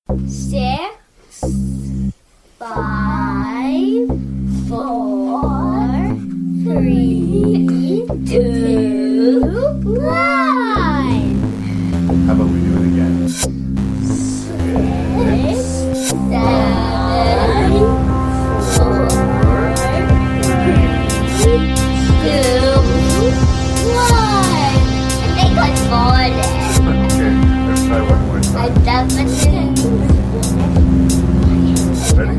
6, 5, 4, 3, 2, 1. How about we do it again? 6, 7, 4, 3, 2, 1. I think I got it. Okay, let's try one more I time. definitely. Ready?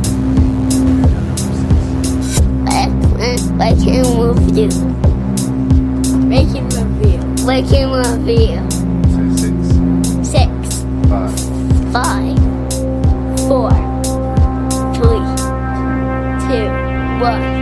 I can move you. Making review. Making review. Say 6, 6, 5, 5, 4, 3, 2, 1.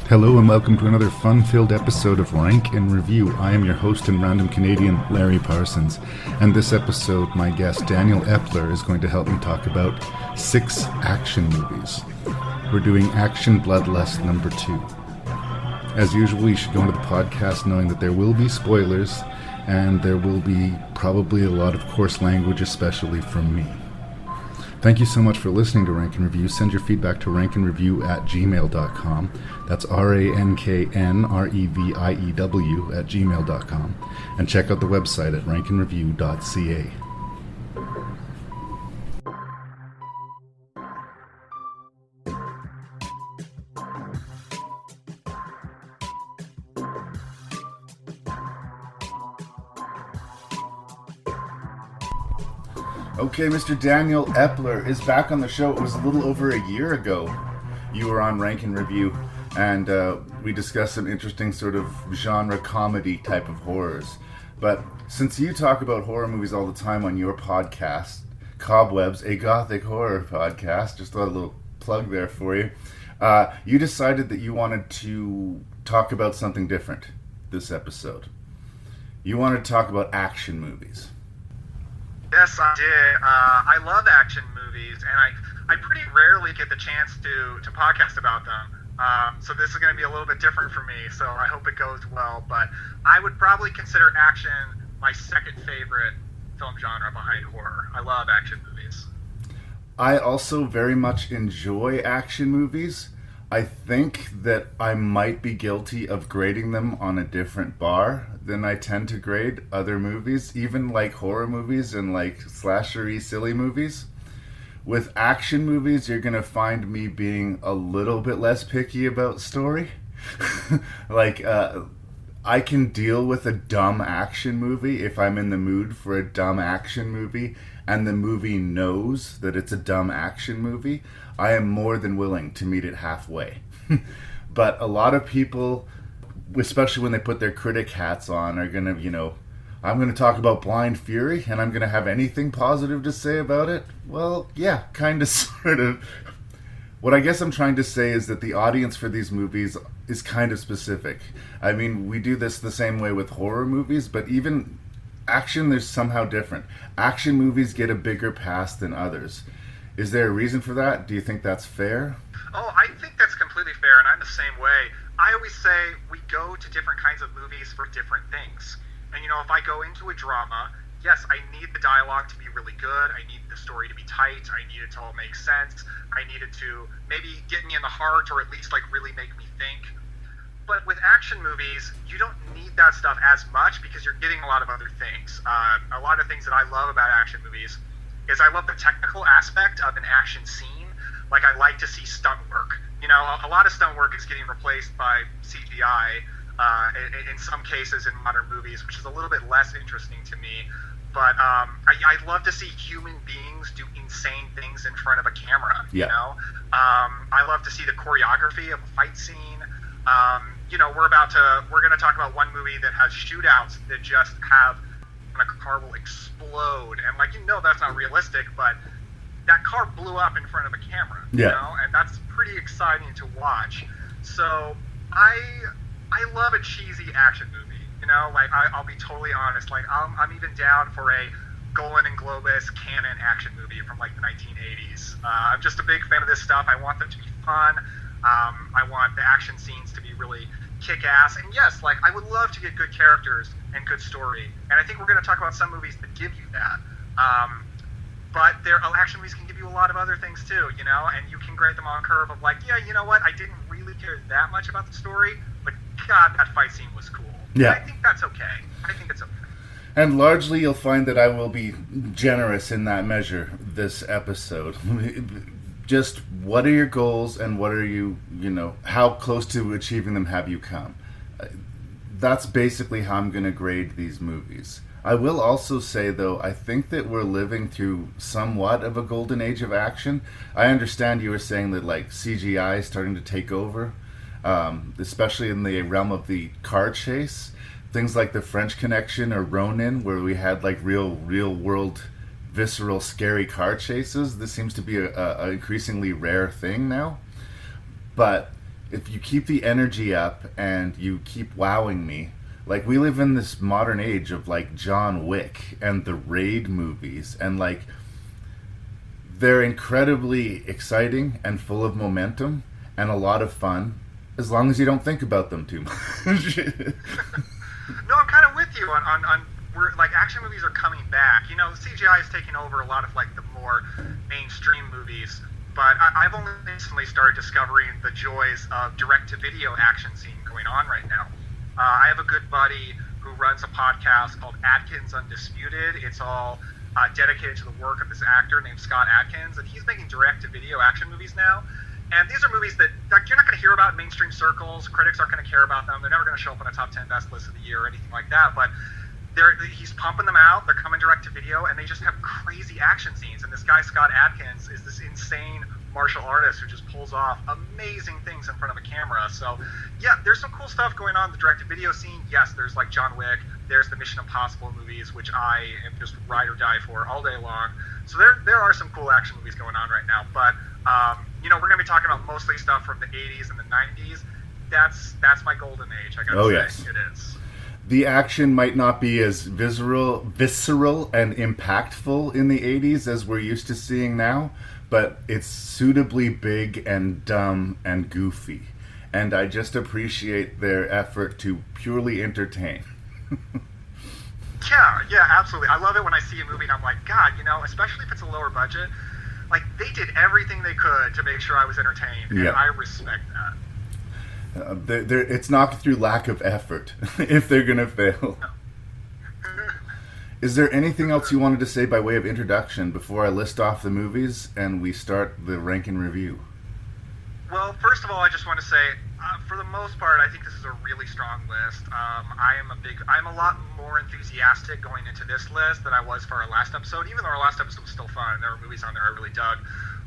Hello and welcome to another fun-filled episode of Rank and Review. I am your host and random Canadian, Larry Parsons. And this episode, my guest Daniel Epler is going to help me talk about 6 action movies. We're doing Action Bloodlust number 2. As usual, you should go into the podcast knowing that there will be spoilers and there will be probably a lot of coarse language, especially from me. Thank you so much for listening to Rank and Review. Send your feedback to ranknreview@gmail.com. That's ranknreview@gmail.com. And check out the website at Ranknreview.ca. Okay, Mr. Daniel Epler is back on the show. It was a little over a year ago you were on Rank and Review, and we discussed some interesting sort of genre comedy type of horrors. But since you talk about horror movies all the time on your podcast, Cobwebs, a Gothic Horror Podcast, just a little plug there for you, you decided that you wanted to talk about something different this episode. You wanted to talk about action movies. Yes, I did. I love action movies, and I pretty rarely get the chance to podcast about them. So this is going to be a little bit different for me, so I hope it goes well. But I would probably consider action my second favorite film genre behind horror. I love action movies. I also very much enjoy action movies. I think that I might be guilty of grading them on a different bar than I tend to grade other movies, even like horror movies and like slashery silly movies. With action movies, you're going to find me being a little bit less picky about story. I can deal with a dumb action movie if I'm in the mood for a dumb action movie and the movie knows that it's a dumb action movie. I am more than willing to meet it halfway. But a lot of people, especially when they put their critic hats on, are going to, I'm going to talk about Blind Fury and I'm going to have anything positive to say about it. Well, yeah, kind of, sort of. What I guess I'm trying to say is that the audience for these movies is kind of specific. I mean, we do this the same way with horror movies, but even action, there's somehow different. Action movies get a bigger pass than others. Is there a reason for that? Do you think that's fair? Oh, I think that's completely fair, and I'm the same way. I always say we go to different kinds of movies for different things. And, if I go into a drama, yes, I need the dialogue to be really good. I need the story to be tight. I need it to all make sense. I need it to maybe get me in the heart or at least, really make me think. But with action movies, you don't need that stuff as much because you're getting a lot of other things. A lot of things that I love about action movies is I love the technical aspect of an action scene. Like, I like to see stunt work. A lot of stunt work is getting replaced by CGI in some cases in modern movies, which is a little bit less interesting to me. But I love to see human beings do insane things in front of a camera. Yeah. I love to see the choreography of a fight scene. We're going to talk about one movie that has shootouts that just have a car will explode, and that's not realistic, but that car blew up in front of a camera. Yeah. And that's pretty exciting to watch. So I love a cheesy action movie. You know, like I'll be totally honest. Like I'm even down for a Golan and Globus canon action movie from like the 1980s. I'm just a big fan of this stuff. I want them to be fun. I want the action scenes to be really kick-ass. And yes, like I would love to get good characters and good story. And I think we're going to talk about some movies that give you that. But action movies can give you a lot of other things too, you know, and you can grade them on a curve of like, yeah, you know what, I didn't really care that much about the story, but God, that fight scene was cool. Yeah. And I think that's okay. I think it's okay. And largely you'll find that I will be generous in that measure this episode. Just what are your goals and what are you know, how close to achieving them have you come? That's basically how I'm going to grade these movies. I will also say, though, I think that we're living through somewhat of a golden age of action. I understand you were saying that, like, CGI is starting to take over, especially in the realm of the car chase. Things like The French Connection or Ronin, where we had, like, real-world, visceral, scary car chases. This seems to be a increasingly rare thing now. But if you keep the energy up and you keep wowing me, like, we live in this modern age of, like, John Wick and the Raid movies, and, like, they're incredibly exciting and full of momentum and a lot of fun, as long as you don't think about them too much. No, I'm kind of with you on where, like, action movies are coming back. You know, CGI is taking over a lot of, like, the more mainstream movies, but I've only recently started discovering the joys of direct-to-video action scene going on right now. I have a good buddy who runs a podcast called Adkins Undisputed. It's all dedicated to the work of this actor named Scott Adkins, and he's making direct-to-video action movies now. And these are movies that, like, you're not going to hear about in mainstream circles. Critics aren't going to care about them. They're never going to show up on a top 10 best list of the year or anything like that. But he's pumping them out. They're coming direct-to-video, and they just have crazy action scenes. And this guy, Scott Adkins, is this insane martial artist who just pulls off amazing things in front of a camera. So, yeah, there's some cool stuff going on in the direct-to-video scene. Yes, there's, like, John Wick. There's the Mission Impossible movies, which I am just ride or die for all day long. So there are some cool action movies going on right now. But, you know, we're going to be talking about mostly stuff from the 80s and the 90s. That's my golden age, I gotta say. Yes. It is. The action might not be as visceral and impactful in the 80s as we're used to seeing now, but it's suitably big and dumb and goofy. And I just appreciate their effort to purely entertain. Yeah, absolutely. I love it when I see a movie and I'm like, God, you know, especially if it's a lower budget, like, they did everything they could to make sure I was entertained, and I respect that. It's not through lack of effort if they're going to fail. Is there anything else you wanted to say by way of introduction before I list off the movies and we start the rank and review? Well, first of all, I just want to say, for the most part, I think this is a really strong list. I'm a lot more enthusiastic going into this list than I was for our last episode, even though our last episode was still fun. There were movies on there I really dug.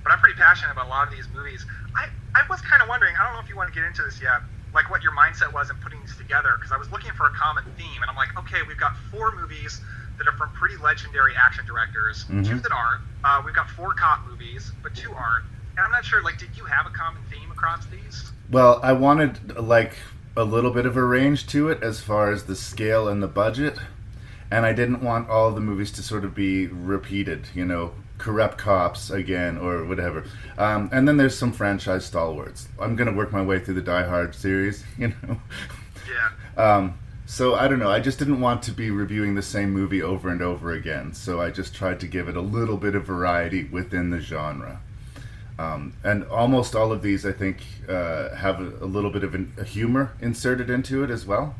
But I'm pretty passionate about a lot of these movies. I was kind of wondering, I don't know if you want to get into this yet, like what your mindset was in putting these together, because I was looking for a common theme, and I'm like, okay, we've got 4 movies that are from pretty legendary action directors, 2 that aren't. We've got 4 cop movies, but 2 aren't. And I'm not sure, like, did you have a common theme across these? Well, I wanted, like, a little bit of a range to it as far as the scale and the budget, and I didn't want all of the movies to sort of be repeated, you know, corrupt cops again or whatever. And then there's some franchise stalwarts. I'm going to work my way through the Die Hard series, you know. Yeah. So I don't know. I just didn't want to be reviewing the same movie over and over again. So I just tried to give it a little bit of variety within the genre. And almost all of these, I think, have a little bit of a humor inserted into it as well.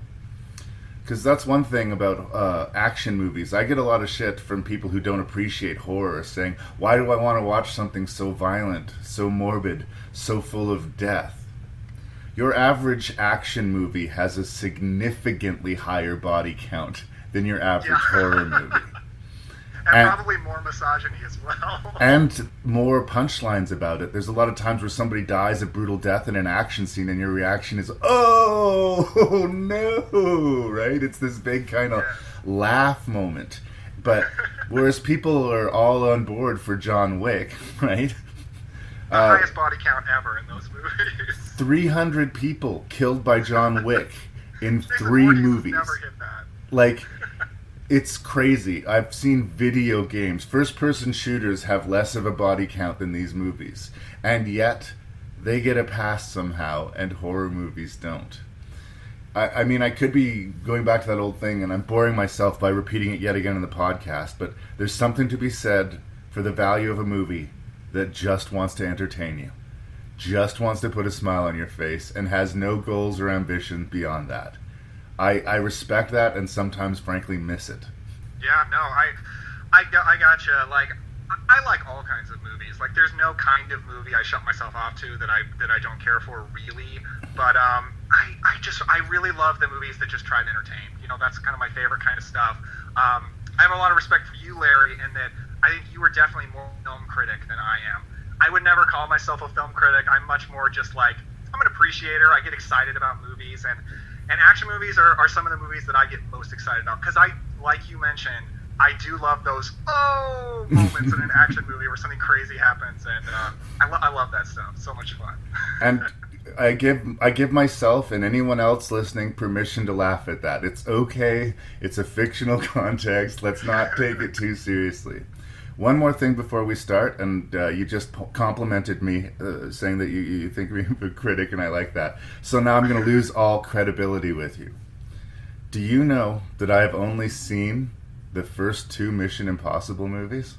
Because that's one thing about action movies. I get a lot of shit from people who don't appreciate horror, saying, why do I want to watch something so violent, so morbid, so full of death? Your average action movie has a significantly higher body count than your average horror movie. And probably more misogyny as well. And more punchlines about it. There's a lot of times where somebody dies a brutal death in an action scene and your reaction is, oh, no, right? It's this big kind of laugh moment. But whereas people are all on board for John Wick, right? The highest body count ever in those movies. 300 people killed by John Wick in Jason 3 Voorhees movies. Never hit that. Like, it's crazy. I've seen video games. First-person shooters have less of a body count than these movies. And yet, they get a pass somehow, and horror movies don't. I mean, I could be going back to that old thing, and I'm boring myself by repeating it yet again in the podcast, but there's something to be said for the value of a movie that just wants to entertain you, just wants to put a smile on your face, and has no goals or ambition beyond that. I respect that, and sometimes, frankly, miss it. Yeah, no, I gotcha. Like, I like all kinds of movies. Like, there's no kind of movie I shut myself off to that I don't care for, really. But I really love the movies that just try to entertain. You know, that's kind of my favorite kind of stuff. I have a lot of respect for you, Larry, in that I think you are definitely more film critic than I am. I would never call myself a film critic. I'm much more just like, I'm an appreciator. I get excited about movies, and action movies are some of the movies that I get most excited about. Because like you mentioned, I do love those moments in an action movie where something crazy happens, and I love that stuff. So much fun. And I give myself and anyone else listening permission to laugh at that. It's okay. It's a fictional context. Let's not take it too seriously. One more thing before we start, and you just complimented me, saying that you think me a critic, and I like that. So now I'm going to lose all credibility with you. Do you know that I have only seen the first 2 Mission Impossible movies?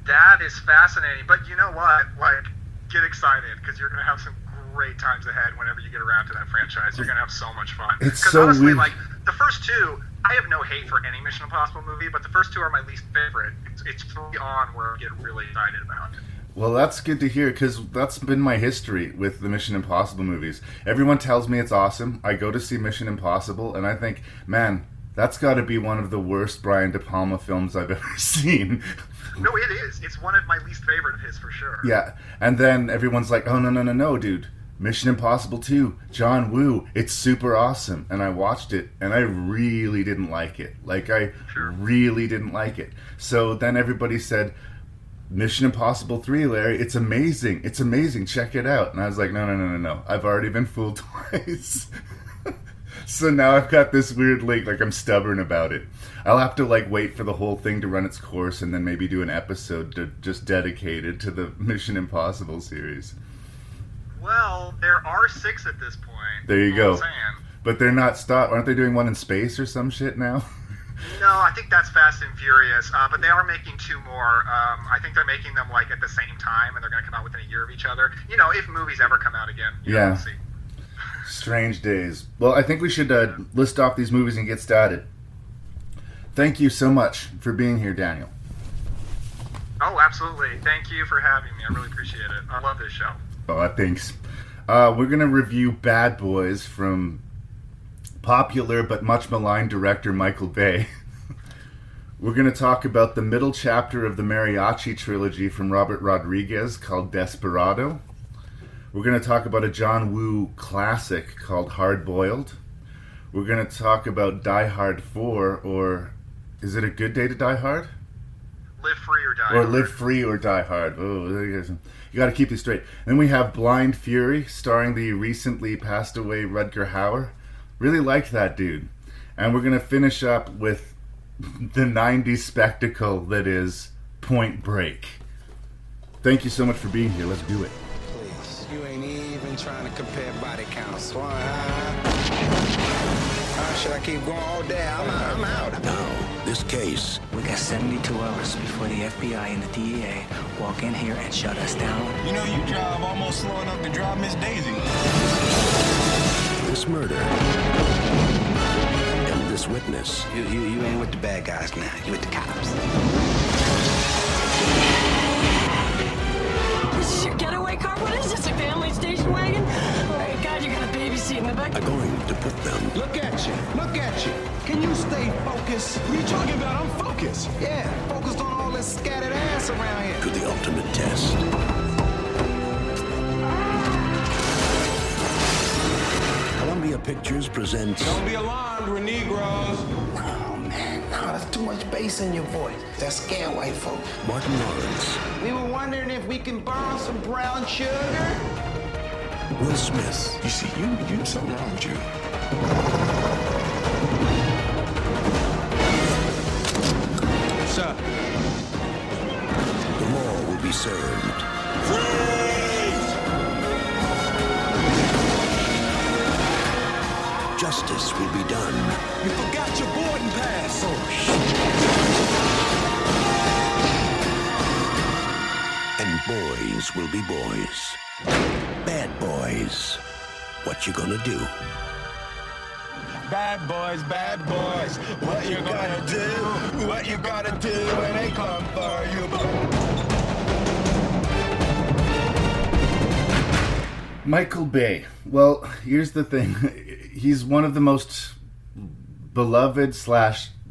That is fascinating. But you know what? Like, get excited, because you're going to have some great times ahead whenever you get around to that franchise. You're going to have so much fun. It's Because so honestly, weird. like, the first 2, I have no hate for any Mission Impossible movie, but the first 2 are my least favorite. It's 3 on where I get really excited about it. Well, that's good to hear, because that's been my history with the Mission Impossible movies. Everyone tells me it's awesome. I go to see Mission Impossible, and I think, man, that's got to be one of the worst Brian De Palma films I've ever seen. No, it is. It's one of my least favorite of his, for sure. Yeah, and then everyone's like, oh, no, dude. Mission Impossible 2, John Woo, it's super awesome. And I watched it, and I really didn't like it. Like, I really didn't like it. So then everybody said, Mission Impossible 3, Larry, it's amazing. It's amazing. Check it out. And I was like, no. I've already been fooled twice. So now I've got this weird link, like I'm stubborn about it. I'll have to like wait for the whole thing to run its course and then maybe do an episode just dedicated to the Mission Impossible series. Well, there are 6 at this point. There you go. I'm saying. But they're not stopped. Aren't they doing one in space or some shit now? No, I think that's Fast and Furious, but they are making 2 more. I think they're making them like at the same time, and they're going to come out within a year of each other. You know, if movies ever come out again. Yeah. We'll see. Strange days. Well, I think we should list off these movies and get started. Thank you so much for being here, Daniel. Oh, absolutely. Thank you for having me. I really appreciate it. I love this show. Oh, thanks. We're going to review Bad Boys from popular but much maligned director Michael Bay. We're going to talk about the middle chapter of the Mariachi trilogy from Robert Rodriguez called Desperado. We're going to talk about a John Woo classic called Hard Boiled. We're going to talk about Die Hard 4, or is it A Good Day to Die Hard? Live Free or Die Or Hard. Live Free or Die Hard. Oh, you got to keep these straight. Then we have Blind Fury, starring the recently passed away Rutger Hauer. Really liked that dude. And we're going to finish up with the 90s spectacle that is Point Break. Thank you so much for being here. Let's do it. Please, you ain't even trying to compare body counts. Should I keep going all day? I'm out. Now, this case. We got 72 hours before the FBI and the DEA walk in here and shut us down. You know, you drive almost slow enough to drive Miss Daisy. This murder. And this witness. You ain't with the bad guys now. You with the cops. This is your getaway car? What is this, a family station wagon? Oh my God, you got a baby seat in the back. Are going to put them. Look at you. Look at you. Can you stay focused? What are you talking about? I'm focused. Yeah, focused on all this scattered ass around here. To the ultimate test. Columbia Pictures presents. Don't be alarmed, we're Negroes. Oh, man. No, that's too much bass in your voice. That scare white folks. Martin Lawrence. We were wondering if we can borrow some brown sugar. Will Smith. You see, you something wrong with you. Sir. The law will be served. Justice will be done. You forgot your boarding pass. Oh, shit. And boys will be boys. Bad boys. What you gonna do? Bad boys, what you gonna do? What you gonna do when they come for you? Michael Bay. Well, here's the thing. He's one of the most beloved /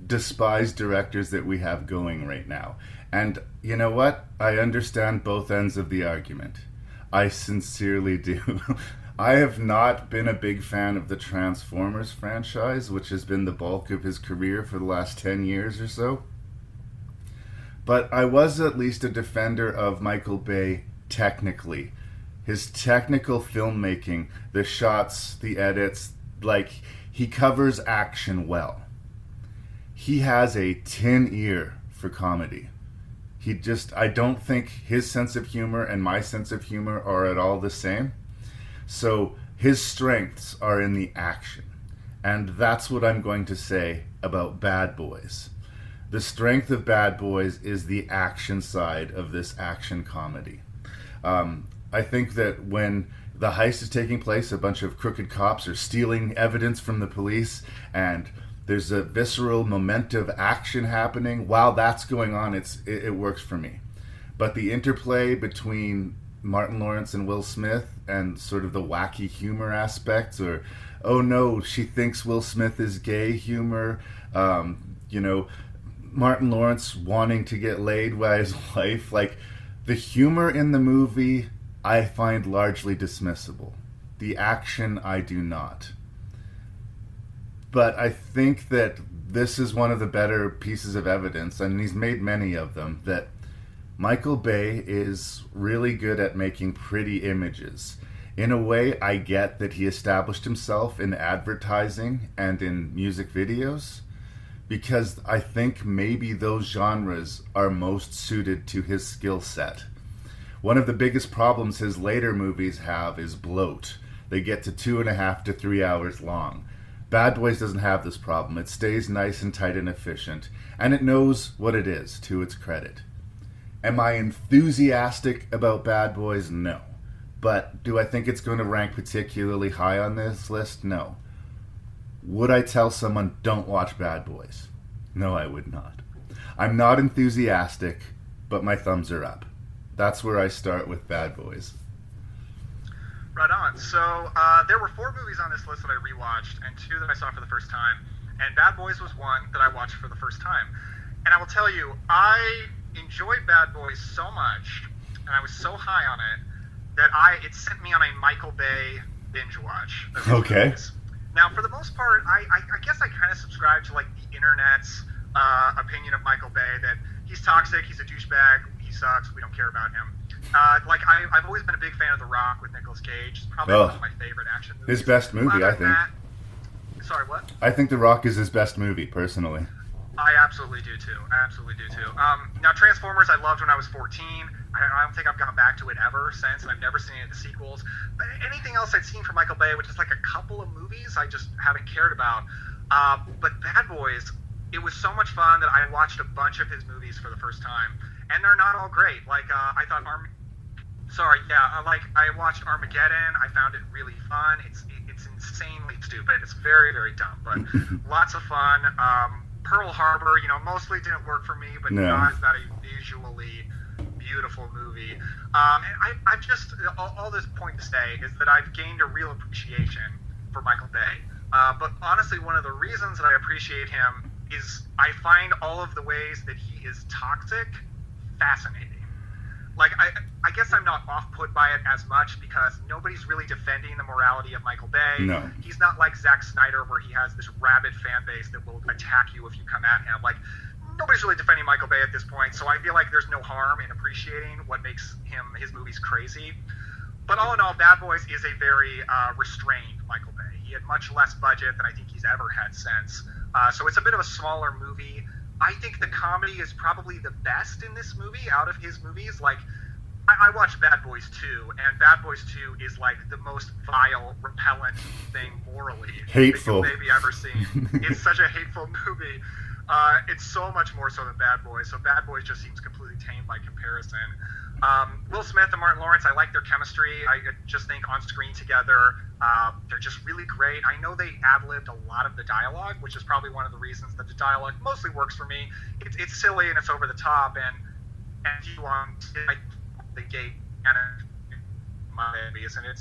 despised directors that we have going right now. And you know what? I understand both ends of the argument. I sincerely do. I have not been a big fan of the Transformers franchise, which has been the bulk of his career for the last 10 years or so. But I was at least a defender of Michael Bay technically. His technical filmmaking, the shots, the edits, like, he covers action well. He has a tin ear for comedy. I don't think his sense of humor and my sense of humor are at all the same. So his strengths are in the action. And that's what I'm going to say about Bad Boys. The strength of Bad Boys is the action side of this action comedy. I think that when the heist is taking place, a bunch of crooked cops are stealing evidence from the police, and there's a visceral moment of action happening. While that's going on, it works for me. But the interplay between Martin Lawrence and Will Smith and sort of the wacky humor aspects, or, oh no, she thinks Will Smith is gay humor, Martin Lawrence wanting to get laid by his wife, like, the humor in the movie I find largely dismissible. The action I do not. But I think that this is one of the better pieces of evidence, and he's made many of them, that Michael Bay is really good at making pretty images. In a way, I get that he established himself in advertising and in music videos, because I think maybe those genres are most suited to his skill set. One of the biggest problems his later movies have is bloat. They get to 2.5 to 3 hours long. Bad Boys doesn't have this problem. It stays nice and tight and efficient, and it knows what it is, to its credit. Am I enthusiastic about Bad Boys? No. But do I think it's going to rank particularly high on this list? No. Would I tell someone, don't watch Bad Boys? No, I would not. I'm not enthusiastic, but my thumbs are up. That's where I start with Bad Boys. Right on. So there were 4 movies on this list that I rewatched and 2 that I saw for the first time. And Bad Boys was one that I watched for the first time. And I will tell you, I enjoyed Bad Boys so much, and I was so high on it, that it sent me on a Michael Bay binge watch. Okay. Movies. Now, for the most part, I guess I kind of subscribe to like the internet's opinion of Michael Bay, that he's toxic, he's a douchebag, he sucks, we don't care about him. I've always been a big fan of The Rock with Nicolas Cage. It's probably one of my favorite action movies. His best movie, I think. Sorry, what? I think The Rock is his best movie, personally. I absolutely do too. Now, Transformers I loved when I was 14. I don't think I've gone back to it ever since, and I've never seen any of the sequels. But anything else I'd seen from Michael Bay, which is like a couple of movies, I just haven't cared about. But Bad Boys, it was so much fun that I watched a bunch of his movies for the first time, and they're not all great. Like I watched Armageddon. I found it really fun. It's insanely stupid. It's very, very dumb, but lots of fun. Pearl Harbor, mostly didn't work for me, but God, is that a visually beautiful movie. And I've just, all this point to say is that I've gained a real appreciation for Michael Bay. But honestly, one of the reasons that I appreciate him is I find all of the ways that he is toxic fascinating. Like, I guess I'm not off-put by it as much because nobody's really defending the morality of Michael Bay. No. He's not like Zack Snyder where he has this rabid fan base that will attack you if you come at him. Like, nobody's really defending Michael Bay at this point, so I feel like there's no harm in appreciating what makes his movies crazy. But all in all, Bad Boys is a very restrained Michael Bay. He had much less budget than I think he's ever had since. So it's a bit of a smaller movie. I think the comedy is probably the best in this movie out of his movies. Like, I watched Bad Boys 2, and Bad Boys 2 is like the most vile, repellent thing morally Hateful. that you've maybe ever seen. It's such a hateful movie. It's so much more so than Bad Boys. So Bad Boys just seems completely tame by comparison. Will Smith and Martin Lawrence, I like their chemistry. I just think on screen together, they're just really great. I know they ad-libbed a lot of the dialogue, which is probably one of the reasons that the dialogue mostly works for me. It's silly and it's over the top, and you the gate and my movies, and it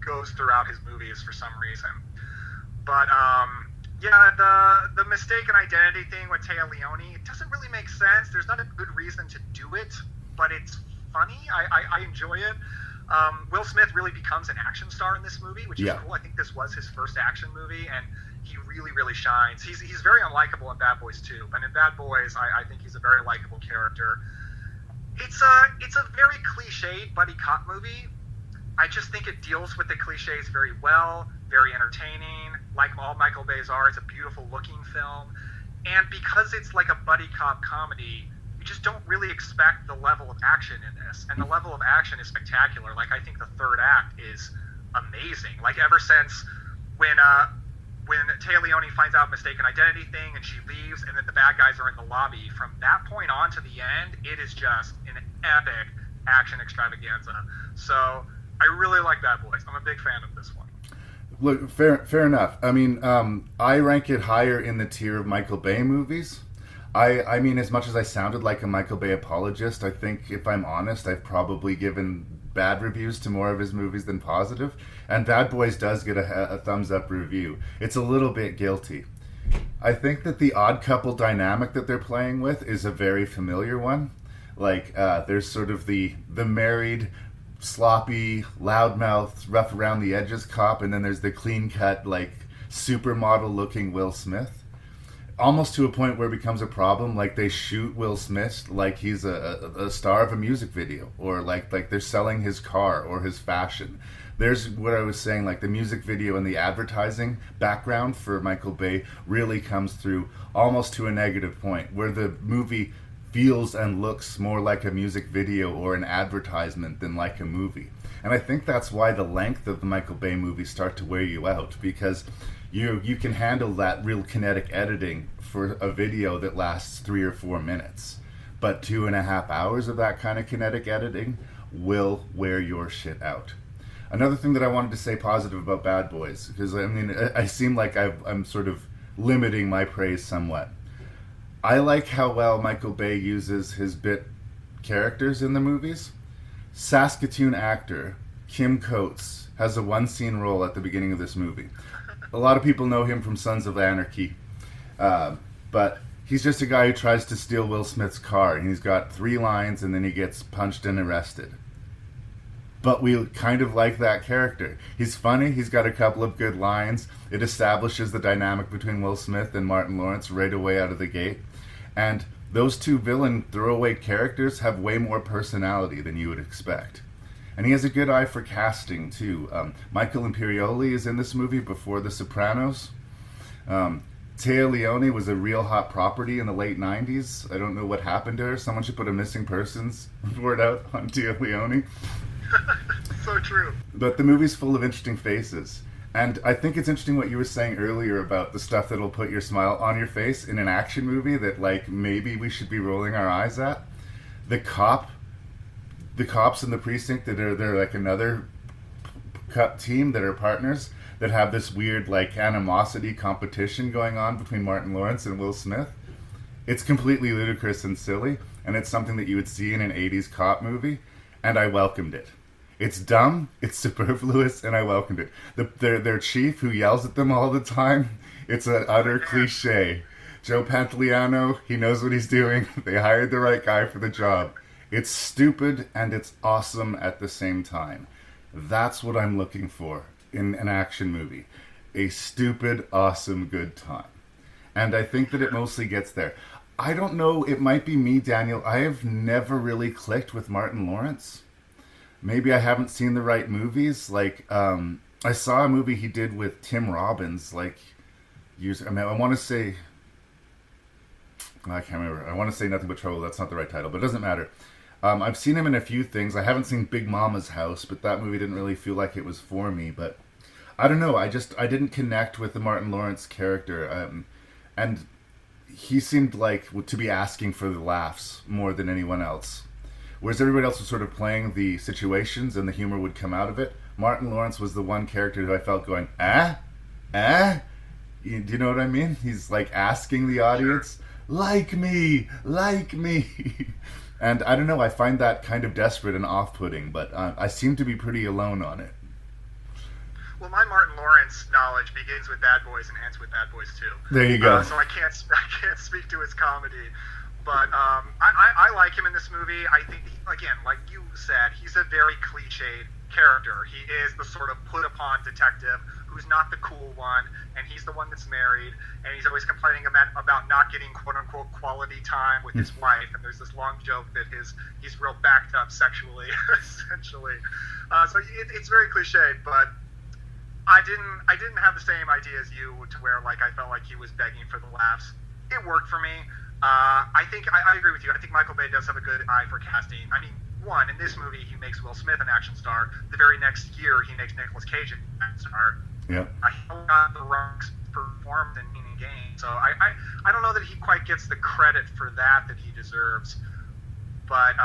goes throughout his movies for some reason. But yeah, the mistaken identity thing with Téa Leoni, it doesn't really make sense. There's not a good reason to do it, but it's funny. I enjoy it. Will Smith really becomes an action star in this movie, which is cool. I think this was his first action movie, and he really, really shines. He's very unlikable in Bad Boys 2, but in Bad Boys, I think he's a very likable character. It's a very cliched buddy cop movie. I just think it deals with the cliches very well, very entertaining. Like all Michael Bay's are, it's a beautiful looking film. And because it's like a buddy cop comedy, you just don't really expect the level of action in this. And the level of action is spectacular. Like, I think the third act is amazing. Like, ever since when Téa Leoni finds out mistaken identity thing and she leaves, and then the bad guys are in the lobby, from that point on to the end, it is just an epic action extravaganza. So I really like Bad Boys. I'm a big fan of this one. Look, fair enough. I mean, I rank it higher in the tier of Michael Bay movies. I mean, as much as I sounded like a Michael Bay apologist, I think, if I'm honest, I've probably given bad reviews to more of his movies than positive. And Bad Boys does get a thumbs up review. It's a little bit guilty. I think that the odd couple dynamic that they're playing with is a very familiar one. Like, there's sort of the married, sloppy, loudmouth, rough around the edges cop, and then there's the clean-cut, like, supermodel-looking Will Smith. Almost to a point where it becomes a problem. Like, they shoot Will Smith like he's a star of a music video, or like they're selling his car or his fashion. There's what I was saying, like the music video and the advertising background for Michael Bay really comes through almost to a negative point, where the movie feels and looks more like a music video or an advertisement than like a movie. And I think that's why the length of the Michael Bay movies start to wear you out, because you can handle that real kinetic editing for a video that lasts 3 or 4 minutes. But 2.5 hours of that kind of kinetic editing will wear your shit out. Another thing that I wanted to say positive about Bad Boys, because I mean, I seem like I'm sort of limiting my praise somewhat. I like how well Michael Bay uses his bit characters in the movies. Saskatoon actor Kim Coates has a one-scene role at the beginning of this movie. A lot of people know him from Sons of Anarchy, but he's just a guy who tries to steal Will Smith's car, and he's got 3 lines, and then he gets punched and arrested. But we kind of like that character. He's funny, he's got a couple of good lines, it establishes the dynamic between Will Smith and Martin Lawrence right away out of the gate, and those 2 villain throwaway characters have way more personality than you would expect. And he has a good eye for casting, too. Michael Imperioli is in this movie before The Sopranos. Téa Leoni was a real hot property in the late 90s. I don't know what happened to her. Someone should put a missing persons report out on Téa Leoni. So true. But the movie's full of interesting faces. And I think it's interesting what you were saying earlier about the stuff that'll put your smile on your face in an action movie that, like, maybe we should be rolling our eyes at. The cops in the precinct they're like another team that are partners that have this weird, like, animosity competition going on between Martin Lawrence and Will Smith. It's completely ludicrous and silly, and it's something that you would see in an 80s cop movie, and I welcomed it. It's dumb, it's superfluous, and I welcomed it. Their chief, who yells at them all the time, it's an utter cliche. Joe Pantoliano, he knows what he's doing. They hired the right guy for the job. It's stupid, and it's awesome at the same time. That's what I'm looking for in an action movie. A stupid, awesome, good time. And I think that it mostly gets there. I don't know, it might be me, Daniel. I have never really clicked with Martin Lawrence. maybe I haven't seen the right movies. Like, I saw a movie he did with Tim Robbins, like, I want to say... I can't remember. I want to say Nothing But Trouble. That's not the right title, but it doesn't matter. I've seen him in a few things. I haven't seen Big Mama's House, but that movie didn't really feel like it was for me. But I don't know. I didn't connect with the Martin Lawrence character. And he seemed like to be asking for the laughs more than anyone else. Whereas everybody else was sort of playing the situations and the humor would come out of it. Martin Lawrence was the one character who I felt going, do you know what I mean? He's like asking the audience, like me. And I don't know, I find that kind of desperate and off-putting, but I seem to be pretty alone on it. Well, my Martin Lawrence knowledge begins with Bad Boys and ends with Bad Boys 2. There you go. So I can't speak to his comedy. But I like him in this movie. I think, again, like you said, he's a very cliched character. He is the sort of put-upon detective who's not the cool one, and he's the one that's married, and he's always complaining about not getting quote-unquote quality time with his wife, and there's this long joke that he's real backed up sexually, essentially. So it's very cliched, but I didn't have the same idea as you, to where like I felt like he was begging for the laughs. It worked for me. I think I agree with you. I think Michael Bay does have a good eye for casting. I mean, one, in this movie he makes Will Smith an action star. The very next year he makes Nicolas Cage an action star. Yeah. I got the Rock's performed in Meaning Game, so I don't know that he quite gets the credit for that he deserves. But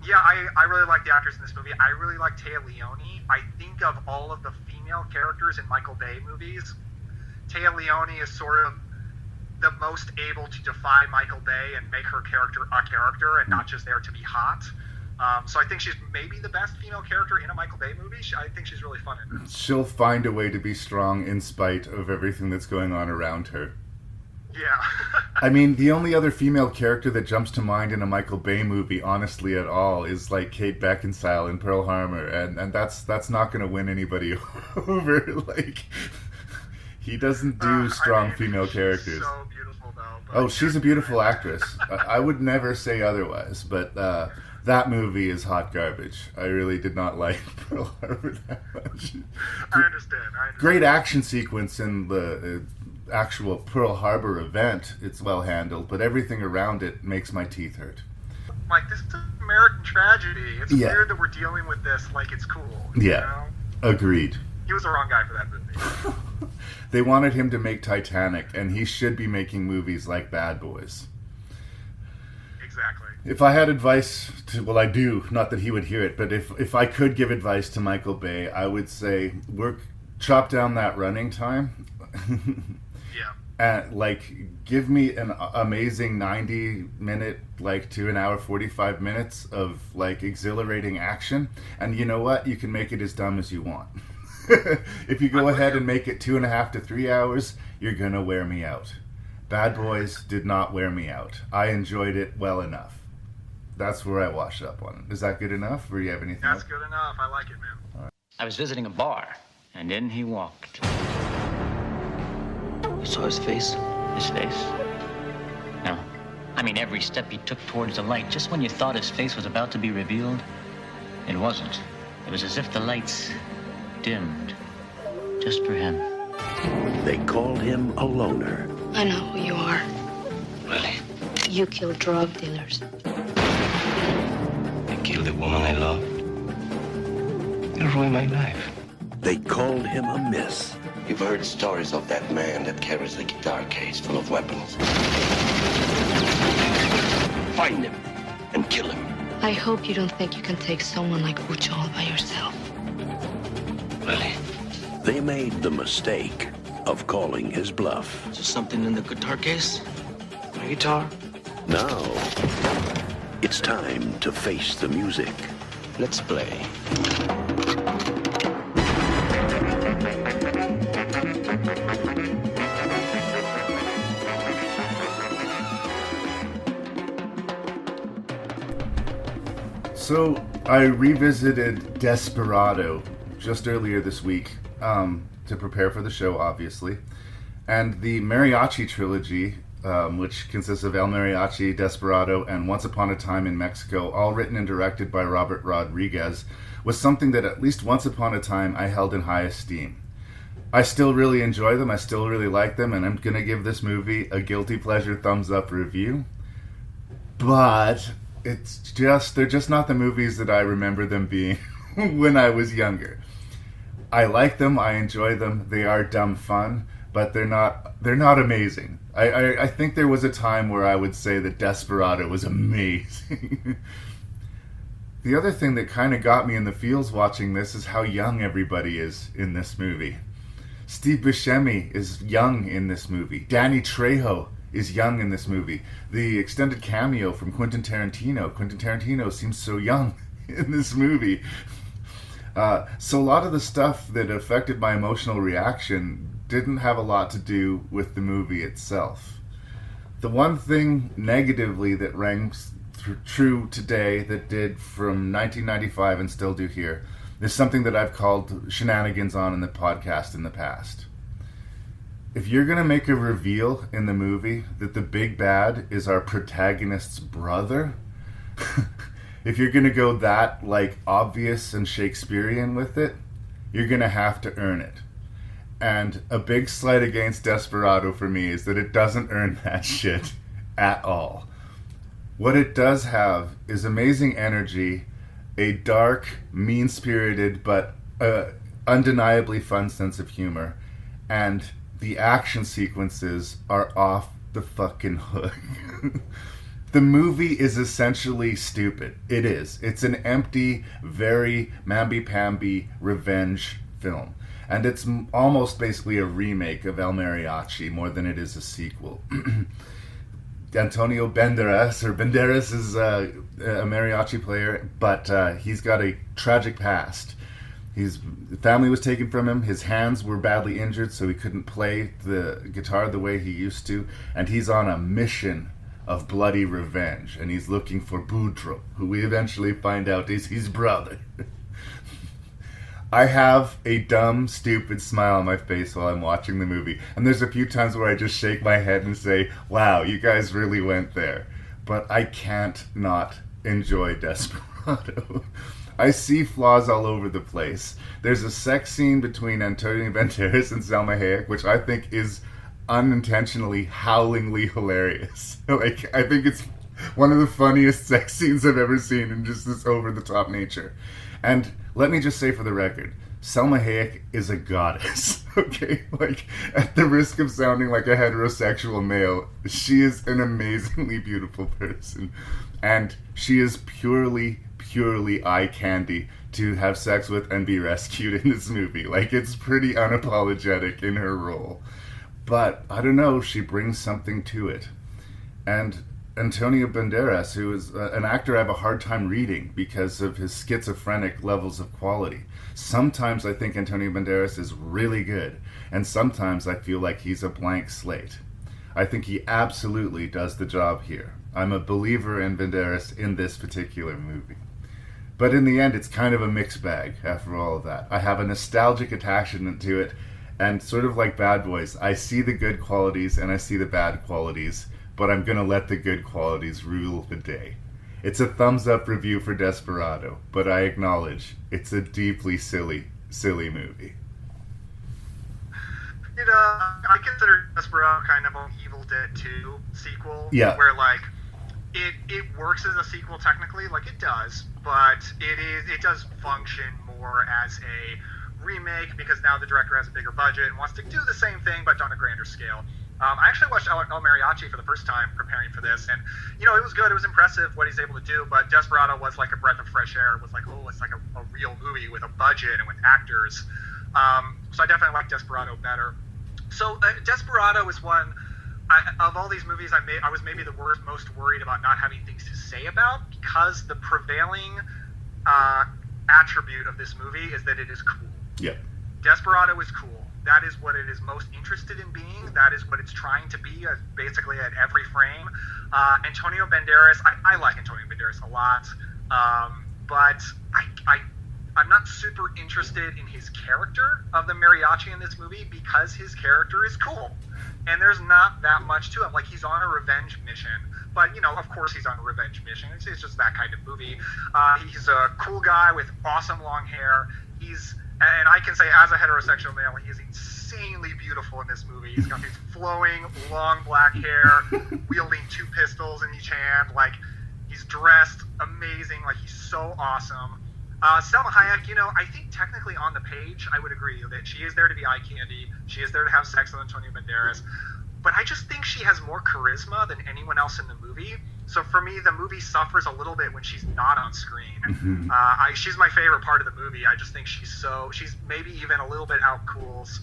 yeah, I really like the actors in this movie. I really like Téa Leoni. I think of all of the female characters in Michael Bay movies, Téa Leoni is sort of the most able to defy Michael Bay and make her character a character and not just there to be hot. So I think she's maybe the best female character in a Michael Bay movie. I think she's really fun in it. She'll find a way to be strong in spite of everything that's going on around her. Yeah. I mean, the only other female character that jumps to mind in a Michael Bay movie, honestly, at all, is like Kate Beckinsale in Pearl Harbor, and that's not going to win anybody over. Like, he doesn't do strong female characters. She's so beautiful, though. She's a beautiful actress. I would never say otherwise, but that movie is hot garbage. I really did not like Pearl Harbor that much. I understand. Great action sequence in the actual Pearl Harbor event. It's well handled, but everything around it makes my teeth hurt. Like, this is an American tragedy. It's weird that we're dealing with this like it's cool. Yeah, you know? Agreed. He was the wrong guy for that movie. They wanted him to make Titanic, and he should be making movies like Bad Boys. Exactly. If I had advice I do, not that he would hear it, but if I could give advice to Michael Bay, I would say chop down that running time. Yeah. And give me an amazing 90-minute, to an hour 45 minutes of exhilarating action, and you know what? You can make it as dumb as you want. If you go ahead and make it 2.5 to 3 hours, you're gonna wear me out. Bad Boys did not wear me out. I enjoyed it well enough. That's where I washed up on it. Is that good enough, or do you have anything else? That's good enough. I like it, man. All right. I was visiting a bar, and in he walked. You saw his face? His face? No. I mean, every step he took towards the light, just when you thought his face was about to be revealed, it wasn't. It was as if the lights dimmed, just for him. They called him a loner. I know who you are. Really? You kill drug dealers. I killed the woman I loved. You ruined my life. They called him a miss. You've heard stories of that man that carries a guitar case full of weapons. Find him and kill him. I hope you don't think you can take someone like Ucho all by yourself. Really? They made the mistake of calling his bluff. Is there something in the guitar case? My guitar? Now, it's time to face the music. Let's play. So, I revisited Desperado just earlier this week to prepare for the show, obviously. And the Mariachi trilogy, which consists of El Mariachi, Desperado, and Once Upon a Time in Mexico, all written and directed by Robert Rodriguez, was something that at least once upon a time I held in high esteem. I still really enjoy them, I still really like them, and I'm going to give this movie a guilty pleasure thumbs up review. But they're just not the movies that I remember them being when I was younger. I like them, I enjoy them, they are dumb fun, but they're not amazing. I think there was a time where I would say that Desperado was amazing. The other thing that kind of got me in the feels watching this is how young everybody is in this movie. Steve Buscemi is young in this movie. Danny Trejo is young in this movie. The extended cameo from Quentin Tarantino seems so young in this movie. So a lot of the stuff that affected my emotional reaction didn't have a lot to do with the movie itself. The one thing negatively that ranks true today that did from 1995 and still do here is something that I've called shenanigans on in the podcast in the past. If you're going to make a reveal in the movie that the big bad is our protagonist's brother, if you're going to go that obvious and Shakespearean with it, you're going to have to earn it. And a big slight against Desperado for me is that it doesn't earn that shit at all. What it does have is amazing energy, a dark, mean-spirited, but undeniably fun sense of humor, and the action sequences are off the fucking hook. The movie is essentially stupid. It is. It's an empty, very mamby-pamby revenge film. And it's almost basically a remake of El Mariachi more than it is a sequel. Antonio Banderas is a mariachi player, but he's got a tragic past. His family was taken from him, his hands were badly injured, so he couldn't play the guitar the way he used to, and he's on a mission of bloody revenge, and he's looking for Boudreaux, who we eventually find out is his brother. I have a dumb, stupid smile on my face while I'm watching the movie. And there's a few times where I just shake my head and say, wow, you guys really went there. But I can't not enjoy Desperado. I see flaws all over the place. There's a sex scene between Antonio Banderas and Salma Hayek, which I think is unintentionally howlingly hilarious. I think it's one of the funniest sex scenes I've ever seen in just this over-the-top nature. And let me just say for the record, Salma Hayek is a goddess, okay? At the risk of sounding like a heterosexual male, she is an amazingly beautiful person. And she is purely eye candy to have sex with and be rescued in this movie. It's pretty unapologetic in her role. But, I don't know, she brings something to it. And Antonio Banderas, who is an actor I have a hard time reading because of his schizophrenic levels of quality. Sometimes I think Antonio Banderas is really good, and sometimes I feel like he's a blank slate. I think he absolutely does the job here. I'm a believer in Banderas in this particular movie. But in the end, it's kind of a mixed bag after all of that. I have a nostalgic attachment to it, and sort of like Bad Boys, I see the good qualities and I see the bad qualities, but I'm going to let the good qualities rule the day. It's a thumbs up review for Desperado, but I acknowledge it's a deeply silly movie. I consider Desperado kind of an Evil Dead 2 sequel. Yeah. Where, it works as a sequel technically, it does, but it does function more as a remake because now the director has a bigger budget and wants to do the same thing but on a grander scale. I actually watched El Mariachi for the first time preparing for this, and it was good. It was impressive what he's able to do, but Desperado was like a breath of fresh air. It was it's like a real movie with a budget and with actors. So I definitely like Desperado better. So Desperado is one of all these movies I was maybe the most worried about not having things to say about, because the prevailing attribute of this movie is that it is cool. Yeah. Desperado is cool. That is what it is most interested in being. That is what it's trying to be, basically at every frame. Antonio Banderas, I like Antonio Banderas a lot, but I I'm not super interested in his character of the mariachi in this movie because his character is cool. And there's not that much to him. Like, he's on a revenge mission. But, you know, of course he's on a revenge mission. It's just that kind of movie. He's a cool guy with awesome long hair. And I can say as a heterosexual male, he is insanely beautiful in this movie. He's got these flowing, long black hair, wielding 2 pistols in each hand. Like, he's dressed amazing. Like, he's so awesome. Selma Hayek, you know, I think technically on the page, I would agree that she is there to be eye candy. She is there to have sex with Antonio Banderas. But I just think she has more charisma than anyone else in the movie. So for me, the movie suffers a little bit when she's not on screen. Mm-hmm. She's my favorite part of the movie. I just think she's maybe even a little bit outcools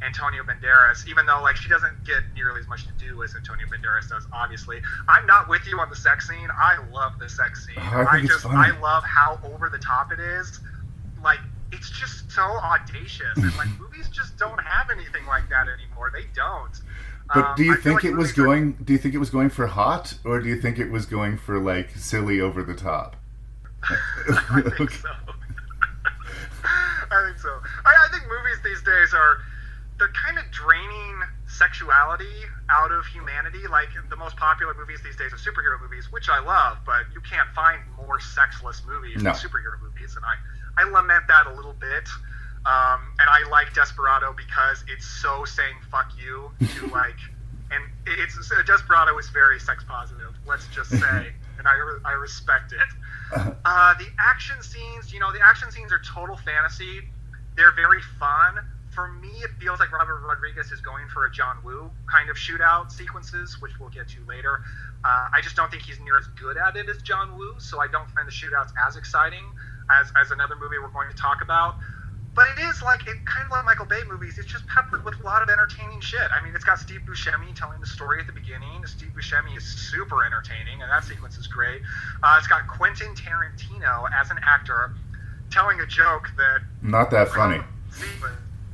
Antonio Banderas, even though, like, she doesn't get nearly as much to do as Antonio Banderas does, obviously. I'm not with you on the sex scene. I love the sex scene. I love how over the top it is. Like, it's just so audacious. And, like, movies just don't have anything like that anymore. They don't. But do you think it was going for hot, or do you think it was going for, like, silly over the top? I think so. I think so. I think movies these days they're kind of draining sexuality out of humanity. Like, the most popular movies these days are superhero movies, which I love, but you can't find more sexless movies than superhero movies, and I lament that a little bit. And I like Desperado because it's so saying fuck you to, like, and Desperado is very sex positive, let's just say, and I respect it. The action scenes, you know, the action scenes are total fantasy. They're very fun. For me, it feels like Robert Rodriguez is going for a John Woo kind of shootout sequences, which we'll get to later. I just don't think he's near as good at it as John Woo, so I don't find the shootouts as exciting as another movie we're going to talk about. But it is kind of like Michael Bay movies. It's just peppered with a lot of entertaining shit. I mean, it's got Steve Buscemi telling the story at the beginning. Steve Buscemi is super entertaining, and that sequence is great. It's got Quentin Tarantino as an actor telling a joke that... Not that funny.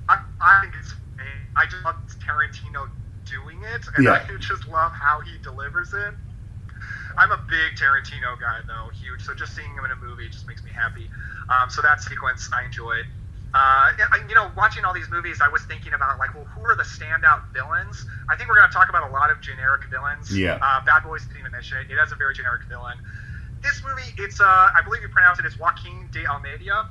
I think it's funny. I just love Tarantino doing it, and I just love how he delivers it. I'm a big Tarantino guy, though, huge. So just seeing him in a movie just makes me happy. So that sequence I enjoyed. You know, watching all these movies, I was thinking about, like, well, who are the standout villains? I think we're going to talk about a lot of generic villains. Yeah. Bad Boys didn't even mention it. It has a very generic villain. This movie, it's, I believe you pronounce it as Joaquin de Almeida,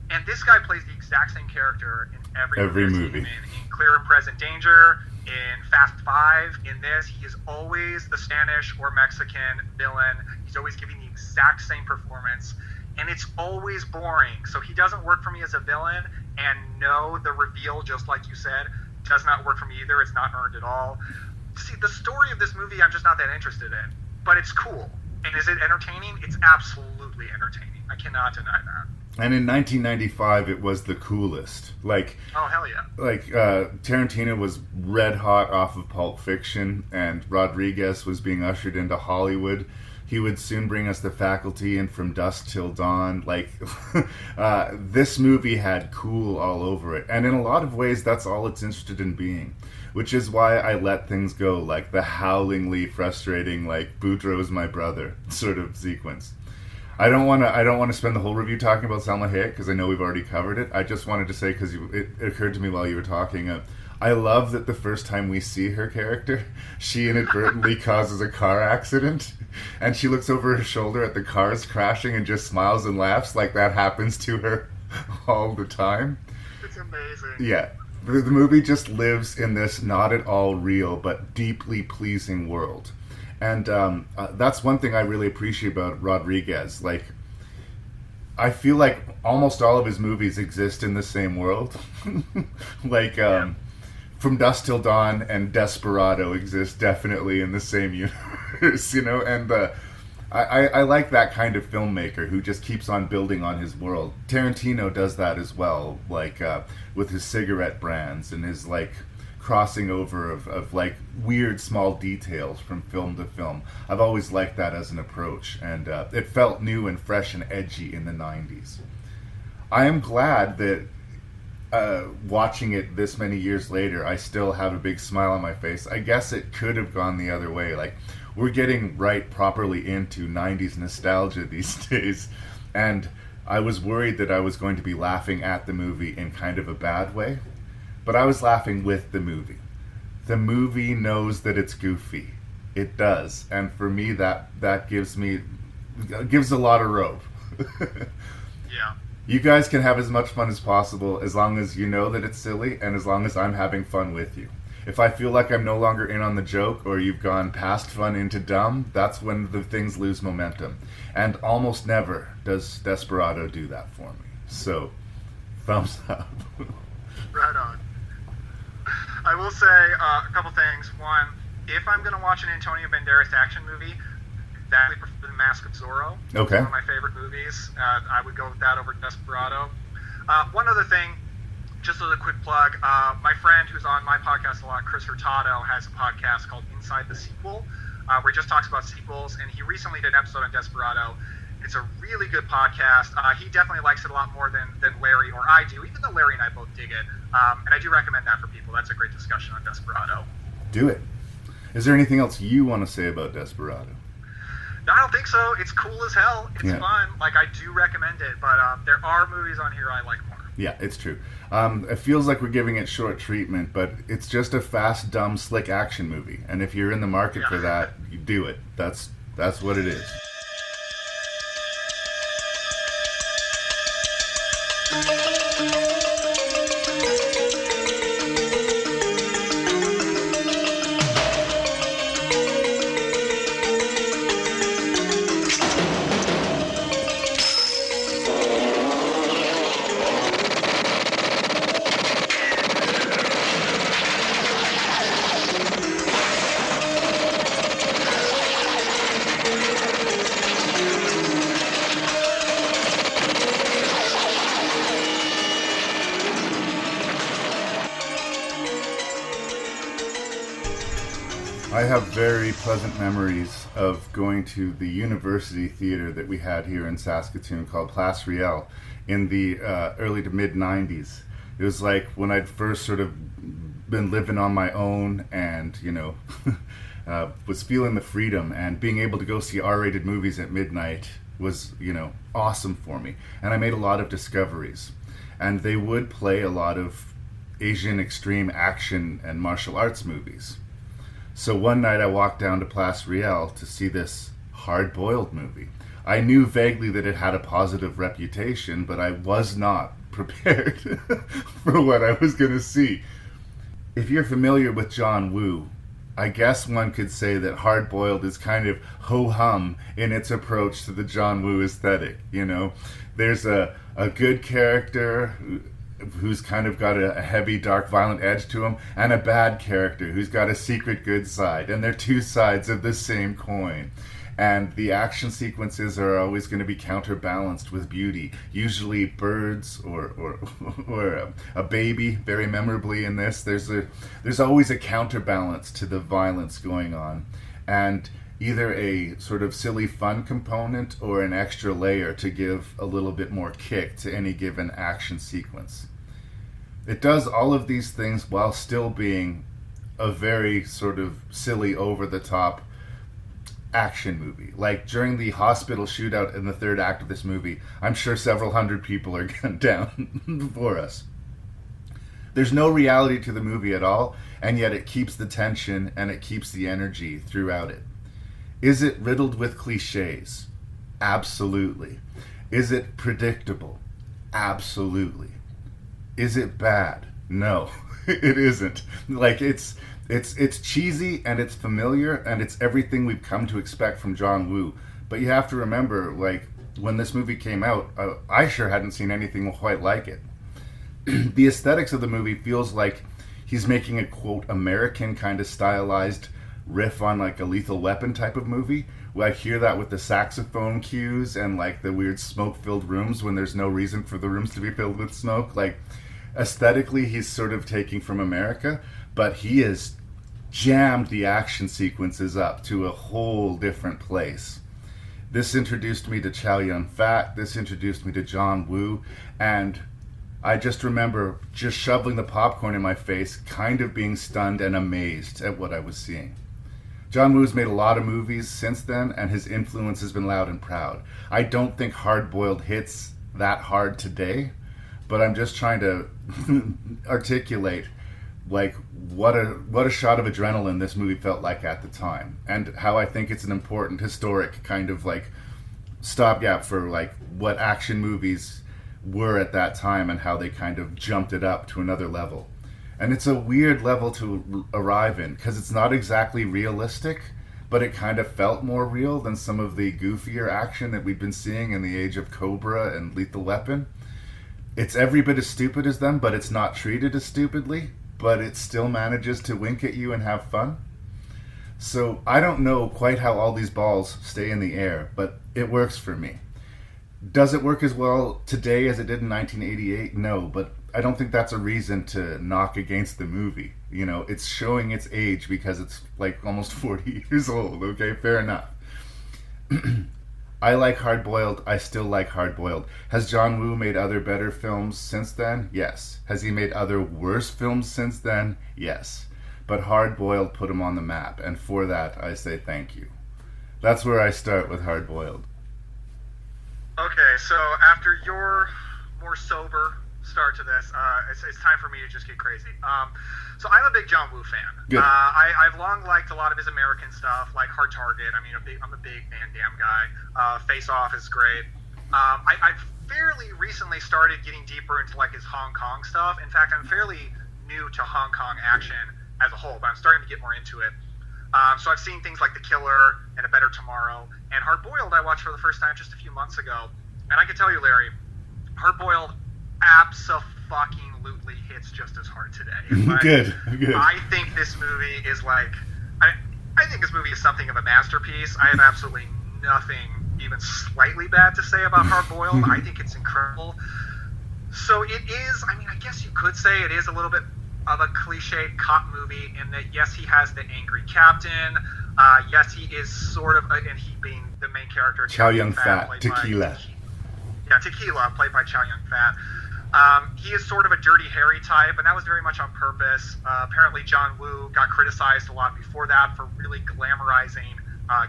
and this guy plays the exact same character in every movie. In Clear and Present Danger, in Fast 5, in this, he is always the Spanish or Mexican villain. He's always giving the exact same performance. And it's always boring. So he doesn't work for me as a villain. And no, the reveal, just like you said, does not work for me either. It's not earned at all. See, the story of this movie I'm just not that interested in. But it's cool. And is it entertaining? It's absolutely entertaining. I cannot deny that. And in 1995, it was the coolest. Like, oh, hell yeah. Like, Tarantino was red hot off of Pulp Fiction, and Rodriguez was being ushered into Hollywood. He would soon bring us The Faculty and From Dusk Till Dawn. Like, this movie had cool all over it. And in a lot of ways, that's all it's interested in being. Which is why I let things go, like the howlingly frustrating, like, Boudreaux's my brother sort of sequence. I don't want to spend the whole review talking about Salma Hayek, because I know we've already covered it. I just wanted to say, because it occurred to me while you were talking, I love that the first time we see her character, she inadvertently causes a car accident, and she looks over her shoulder at the cars crashing and just smiles and laughs like that happens to her all the time. It's amazing. Yeah. The movie just lives in this not at all real but deeply pleasing world. And that's one thing I really appreciate about Rodriguez. Like, I feel like almost all of his movies exist in the same world. Like, From Dusk Till Dawn and Desperado exist definitely in the same universe, you know? And I like that kind of filmmaker who just keeps on building on his world. Tarantino does that as well, like with his cigarette brands and his, like, crossing over of like weird small details from film to film. I've always liked that as an approach, and it felt new and fresh and edgy in the 90s. I am glad that watching it this many years later, I still have a big smile on my face. I guess it could have gone the other way. Like, we're getting right properly into 90s nostalgia these days, and I was worried that I was going to be laughing at the movie in kind of a bad way, but I was laughing with the movie. The movie knows that it's goofy. It does, and for me, that gives a lot of rope. Yeah. You guys can have as much fun as possible as long as you know that it's silly and as long as I'm having fun with you. If I feel like I'm no longer in on the joke or you've gone past fun into dumb, that's when the things lose momentum. And almost never does Desperado do that for me. So, thumbs up. Right on. I will say a couple things. One, if I'm going to watch an Antonio Banderas action movie, I prefer The Mask of Zorro. Okay. It's one of my favorite movies. I would go with that over Desperado. One other thing, just as a quick plug, my friend who's on my podcast a lot, Chris Hurtado, has a podcast called Inside the Sequel, where he just talks about sequels, and he recently did an episode on Desperado. It's a really good podcast. He definitely likes it a lot more than Larry or I do, even though Larry and I both dig it. And I do recommend that for people. That's a great discussion on Desperado. Do it. Is there anything else you want to say about Desperado? No, I don't think so. It's cool as hell. It's fun. Like, I do recommend it, but there are movies on here I like more. Yeah, it's true. It feels like we're giving it short treatment, but it's just a fast, dumb, slick action movie. And if you're in the market for that, you do it. That's what it is. I have very pleasant memories of going to the university theater that we had here in Saskatoon called Place Riel in the early to mid 90s. It was like when I'd first sort of been living on my own and, was feeling the freedom, and being able to go see R-rated movies at midnight was, awesome for me. And I made a lot of discoveries. And they would play a lot of Asian extreme action and martial arts movies. So one night I walked down to Place Riel to see this hard-boiled movie. I knew vaguely that it had a positive reputation, but I was not prepared for what I was going to see. If you're familiar with John Woo, I guess one could say that Hard-Boiled is kind of ho-hum in its approach to the John Woo aesthetic, There's a good character who's kind of got a heavy, dark, violent edge to him, and a bad character who's got a secret good side, and they're two sides of the same coin. And the action sequences are always going to be counterbalanced with beauty, usually birds or a baby. Very memorably in this, there's always a counterbalance to the violence going on, and either a sort of silly fun component or an extra layer to give a little bit more kick to any given action sequence. It does all of these things while still being a very sort of silly, over-the-top action movie. Like during the hospital shootout in the third act of this movie, I'm sure several hundred people are gunned down for us. There's no reality to the movie at all, and yet it keeps the tension and it keeps the energy throughout it. Is it riddled with cliches? Absolutely. Is it predictable? Absolutely. Is it bad? No, it isn't. Like it's cheesy and it's familiar and it's everything we've come to expect from John Woo. But you have to remember, like, when this movie came out, I sure hadn't seen anything quite like it. The aesthetics of the movie feels like he's making a, quote, American kind of stylized riff on like a Lethal Weapon type of movie. I hear that with the saxophone cues and like the weird smoke-filled rooms when there's no reason for the rooms to be filled with smoke. Like, aesthetically, he's sort of taking from America, but he has jammed the action sequences up to a whole different place. This introduced me to Chow Yun-fat, this introduced me to John Woo, and I just remember just shoveling the popcorn in my face, kind of being stunned and amazed at what I was seeing. John Woo's made a lot of movies since then, and his influence has been loud and proud. I don't think Hard-Boiled hits that hard today, but I'm just trying to articulate like what a shot of adrenaline this movie felt like at the time, and how I think it's an important historic kind of like stopgap for like what action movies were at that time and how they kind of jumped it up to another level. And it's a weird level to arrive in because it's not exactly realistic, but it kind of felt more real than some of the goofier action that we've been seeing in the age of Cobra and Lethal Weapon. It's every bit as stupid as them, but it's not treated as stupidly, but it still manages to wink at you and have fun. So I don't know quite how all these balls stay in the air, but it works for me. Does it work as well today as it did in 1988? No, but I don't think that's a reason to knock against the movie. You know, it's showing its age because it's like almost 40 years old, okay? Fair enough. I like Hard Boiled. I still like Hard Boiled. Has John Woo made other better films since then? Yes. Has he made other worse films since then? Yes. But Hard Boiled put him on the map, and for that I say thank you. That's where I start with Hard Boiled. Okay, so after your more sober start to this, it's time for me to just get crazy. So I'm a big John Woo fan. Good. I've long liked a lot of his American stuff, like Hard Target. I mean, I'm a big Van Damme guy. Face Off is great. I've fairly recently started getting deeper into like his Hong Kong stuff. In fact, I'm fairly new to Hong Kong action as a whole, but I'm starting to get more into it. So I've seen things like The Killer and A Better Tomorrow, and Hard Boiled I watched for the first time just a few months ago. And I can tell you, Larry, Hard Boiled abso-fucking-lutely hits just as hard today. Like, Good. I think this movie is like, I think this movie is something of a masterpiece. I have absolutely nothing even slightly bad to say about Hard Boiled. I think it's incredible. So it is, I mean, I guess you could say it is a little bit of a cliched cop movie in that, yes, he has the angry captain. Yes, he is sort of, and he being the main character, Chow Yun-fat, Tequila. Tequila, played by Chow Yun-fat. He is sort of a Dirty Harry type, and that was very much on purpose. Apparently, John Woo got criticized a lot before that for really glamorizing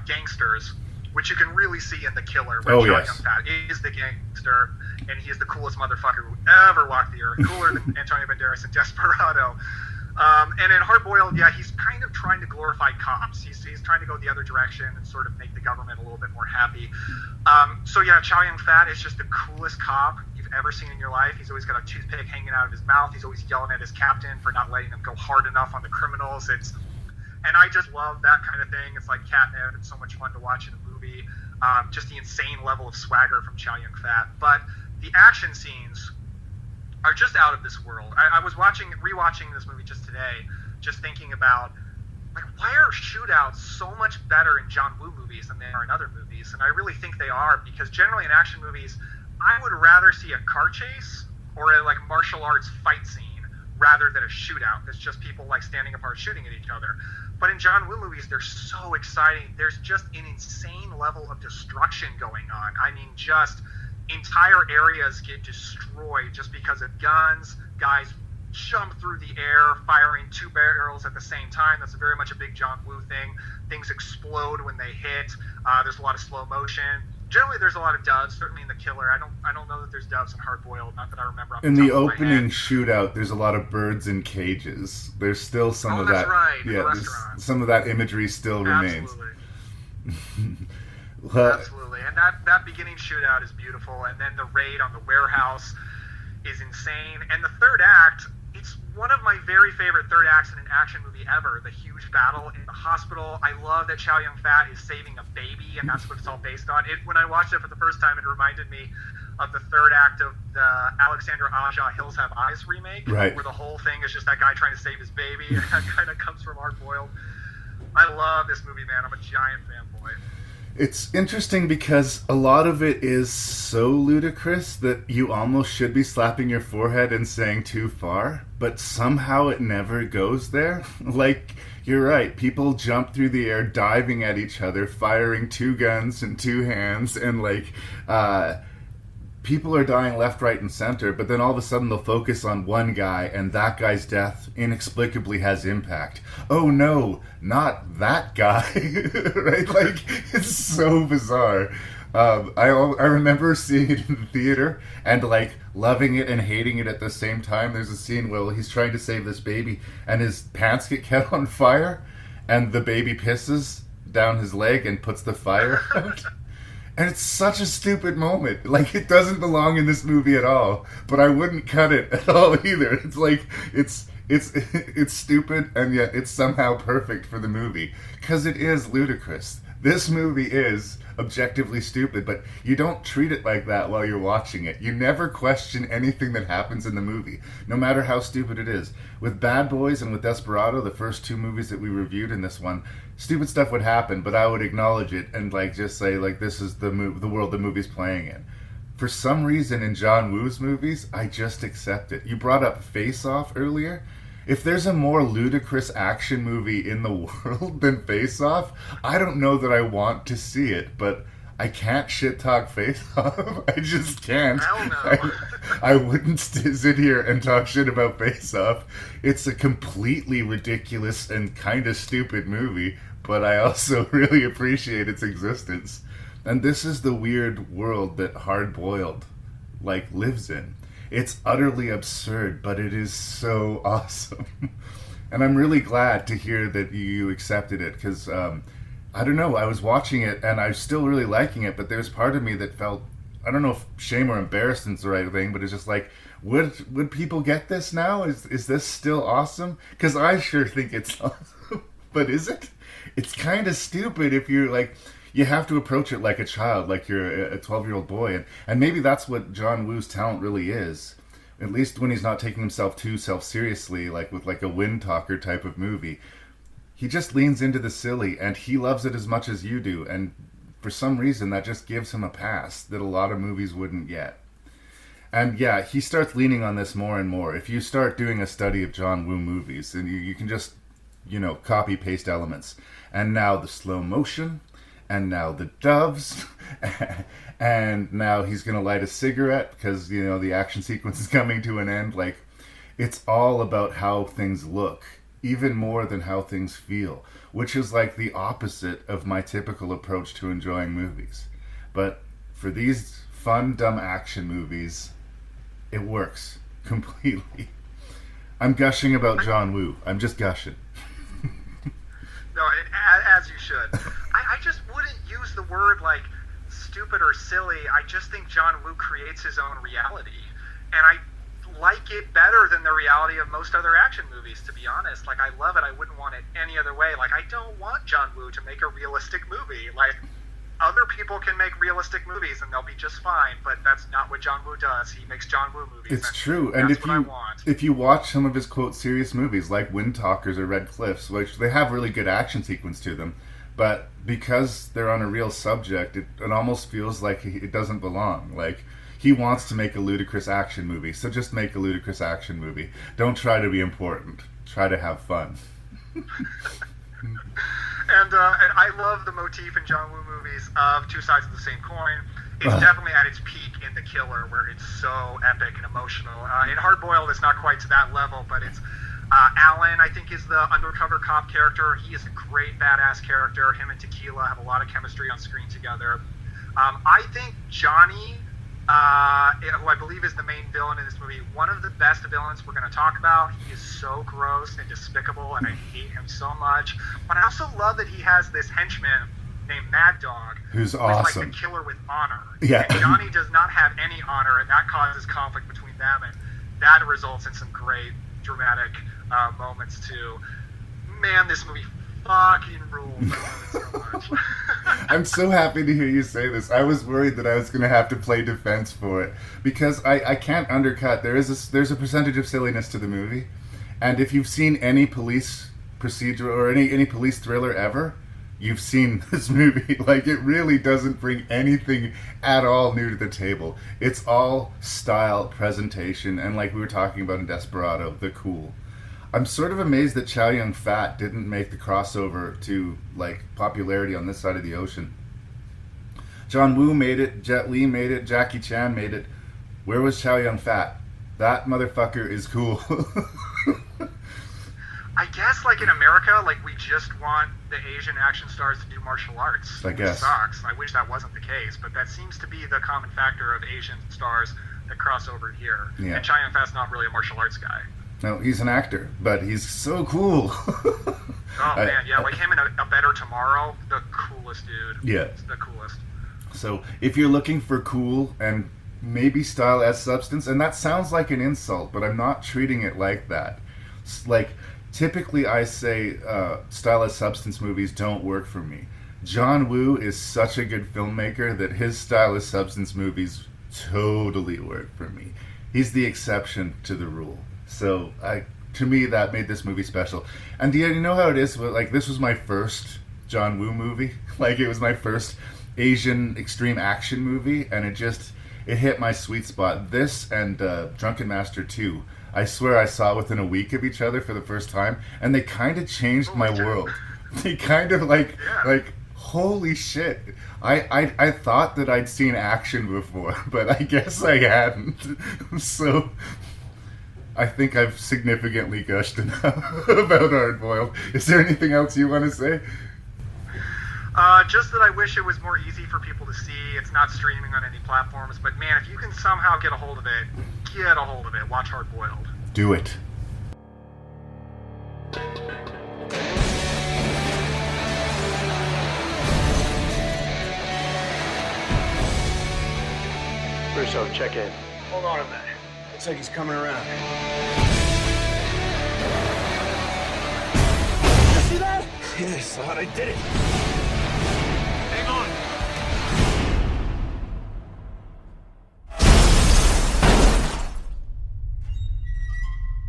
gangsters, which you can really see in The Killer, where Chow Yun-fat is the gangster, and he is the coolest motherfucker who ever walked the earth, cooler than Antonio Banderas in Desperado. And in Hard Boiled, yeah, he's kind of trying to glorify cops. He's trying to go the other direction and sort of make the government a little bit more happy. So yeah, Chow Yun-fat is just the coolest cop you've ever seen in your life. He's always got a toothpick hanging out of his mouth. He's always yelling at his captain for not letting him go hard enough on the criminals. And I just love that kind of thing. It's like catnip. It's so much fun to watch in a movie. Just the insane level of swagger from Chow Yun-fat. But the action scenes are just out of this world. I was rewatching this movie just today, just thinking about, like, why are shootouts so much better in John Woo movies than they are in other movies? And I really think they are, because generally in action movies, I would rather see a car chase or a like martial arts fight scene rather than a shootout that's just people like standing apart shooting at each other. But in John Woo movies, they're so exciting. There's just an insane level of destruction going on. I mean, just entire areas get destroyed just because of guns. Guys jump through the air, firing two barrels at the same time. That's very much a big John Woo thing. Things explode when they hit. There's a lot of slow motion. Generally, there's a lot of doves. Certainly in The Killer, I don't know that there's doves in Hard Boiled. Not that I remember. In the opening shootout, there's a lot of birds in cages. There's still some of that. Right. Yeah, some of that imagery still remains. Absolutely. And that beginning shootout is beautiful, and then the raid on the warehouse is insane. And the third act, it's one of my very favorite third acts in an action movie ever. The huge battle in the hospital. I love that Chow Yun-fat is saving a baby, and that's what it's all based on. When I watched it for the first time, it reminded me of the third act of the Alexander Aja Hills Have Eyes remake, right, where the whole thing is just that guy trying to save his baby, and that kind of comes from Hard Boiled. I love this movie, man. I'm a giant fanboy. It's interesting because a lot of it is so ludicrous that you almost should be slapping your forehead and saying too far, but somehow it never goes there. Like, you're right, people jump through the air diving at each other, firing two guns in two hands, and like, people are dying left, right, and center, but then all of a sudden they'll focus on one guy, and that guy's death inexplicably has impact. Oh no, not that guy. Right? Like, it's so bizarre. I remember seeing it in the theater and like loving it and hating it at the same time. There's a scene where he's trying to save this baby and his pants get caught on fire and the baby pisses down his leg and puts the fire out. And it's such a stupid moment. Like, it doesn't belong in this movie at all. But I wouldn't cut it at all either. It's like, it's stupid, and yet it's somehow perfect for the movie. Because it is ludicrous. This movie is objectively stupid, but you don't treat it like that while you're watching it. You never question anything that happens in the movie, no matter how stupid it is. With Bad Boys and with Desperado, the first two movies that we reviewed in this one, stupid stuff would happen, but I would acknowledge it and like just say like this is the world the movie's playing in. For some reason in John Woo's movies, I just accept it. You brought up Face Off earlier. If there's a more ludicrous action movie in the world than Face Off, I don't know that I want to see it, but I can't shit talk Face Off. I just can't. I wouldn't sit here and talk shit about Face Off. It's a completely ridiculous and kind of stupid movie, but I also really appreciate its existence. And this is the weird world that Hard Boiled like lives in. It's utterly absurd, but it is so awesome. And I'm really glad to hear that you accepted it, because I don't know, I was watching it and I'm still really liking it, but there's part of me that felt, I don't know if shame or embarrassment's the right thing, but it's just like, would people get this now? Is this still awesome? Because I sure think it's awesome. But is it? It's kind of stupid if you're like, you have to approach it like a child, like you're a 12-year-old boy. And maybe that's what John Woo's talent really is. At least when he's not taking himself too self-seriously, like with like a Wind Talker type of movie. He just leans into the silly, and he loves it as much as you do. And for some reason, that just gives him a pass that a lot of movies wouldn't get. And yeah, he starts leaning on this more and more. If you start doing a study of John Woo movies, and you can just, copy-paste elements. And now the slow motion, and now the doves, and now he's going to light a cigarette because, the action sequence is coming to an end. Like, it's all about how things look, even more than how things feel, which is like the opposite of my typical approach to enjoying movies. But for these fun, dumb action movies, it works completely. I'm gushing about John Woo. I'm just gushing. No, as you should. I just wouldn't use the word like stupid or silly. I just think John Woo creates his own reality, and I like it better than the reality of most other action movies, to be honest. Like, I love it. I wouldn't want it any other way. Like, I don't want John Woo to make a realistic movie. Like, other people can make realistic movies and they'll be just fine, but that's not what John Woo does. He makes John Woo movies. It's true. And if you watch some of his quote serious movies like Wind Talkers or Red Cliffs, which they have really good action sequence to them, but because they're on a real subject, it almost feels like it doesn't belong. Like, he wants to make a ludicrous action movie, so just make a ludicrous action movie. Don't try to be important. Try to have fun. And I love the motif in John Woo movies of two sides of the same coin. It's definitely at its peak in The Killer, where it's so epic and emotional. In Hard Boiled, it's not quite to that level, but it's Alan, I think, is the undercover cop character. He is a great badass character. Him and Tequila have a lot of chemistry on screen together. I think Johnny, who I believe is the main villain in this movie, one of the best villains we're going to talk about. He is so gross and despicable, and I hate him so much. But I also love that he has this henchman named Mad Dog, who's awesome. Like the killer with honor. Yeah. And Johnny does not have any honor, and that causes conflict between them, and that results in some great dramatic moments too. Man, this movie fucking rules. I love it so much. I'm so happy to hear you say this. I was worried that I was going to have to play defense for it, because I can't undercut. There's a percentage of silliness to the movie, and if you've seen any police procedure or any police thriller ever, you've seen this movie. Like, it really doesn't bring anything at all new to the table. It's all style, presentation, and like we were talking about in Desperado, the cool. I'm sort of amazed that Chow Yun-Fat didn't make the crossover to, like, popularity on this side of the ocean. John Woo made it, Jet Li made it, Jackie Chan made it. Where was Chow Yun-Fat? That motherfucker is cool. I guess, like, in America, like, we just want the Asian action stars to do martial arts. I guess. Which sucks. I wish that wasn't the case, but that seems to be the common factor of Asian stars that cross over here. Yeah. And Chow Yun-fat's not really a martial arts guy. No, he's an actor, but he's so cool. Oh, man, yeah, like him in A Better Tomorrow, the coolest dude. Yeah. The coolest. So, if you're looking for cool and maybe style as substance, and that sounds like an insult, but I'm not treating it like that. Like, typically I say style as substance movies don't work for me. John Woo is such a good filmmaker that his style as substance movies totally work for me. He's the exception to the rule. So, to me, that made this movie special. And do you know how it is? Like, this was my first John Woo movie. Like, it was my first Asian extreme action movie, and it hit my sweet spot. This and Drunken Master 2, I swear I saw within a week of each other for the first time, and they kind of changed my world. They kind of like, holy shit. I thought that I'd seen action before, but I guess I hadn't. So I think I've significantly gushed enough about Hard Boiled. Is there anything else you want to say? Just that I wish it was more easy for people to see. It's not streaming on any platforms, but man, if you can somehow get a hold of it, get a hold of it. Watch Hard Boiled. Do it. Russo, check in. Hold on a minute. Looks like he's coming around. You see that? Yes, I thought I did it. Hang on.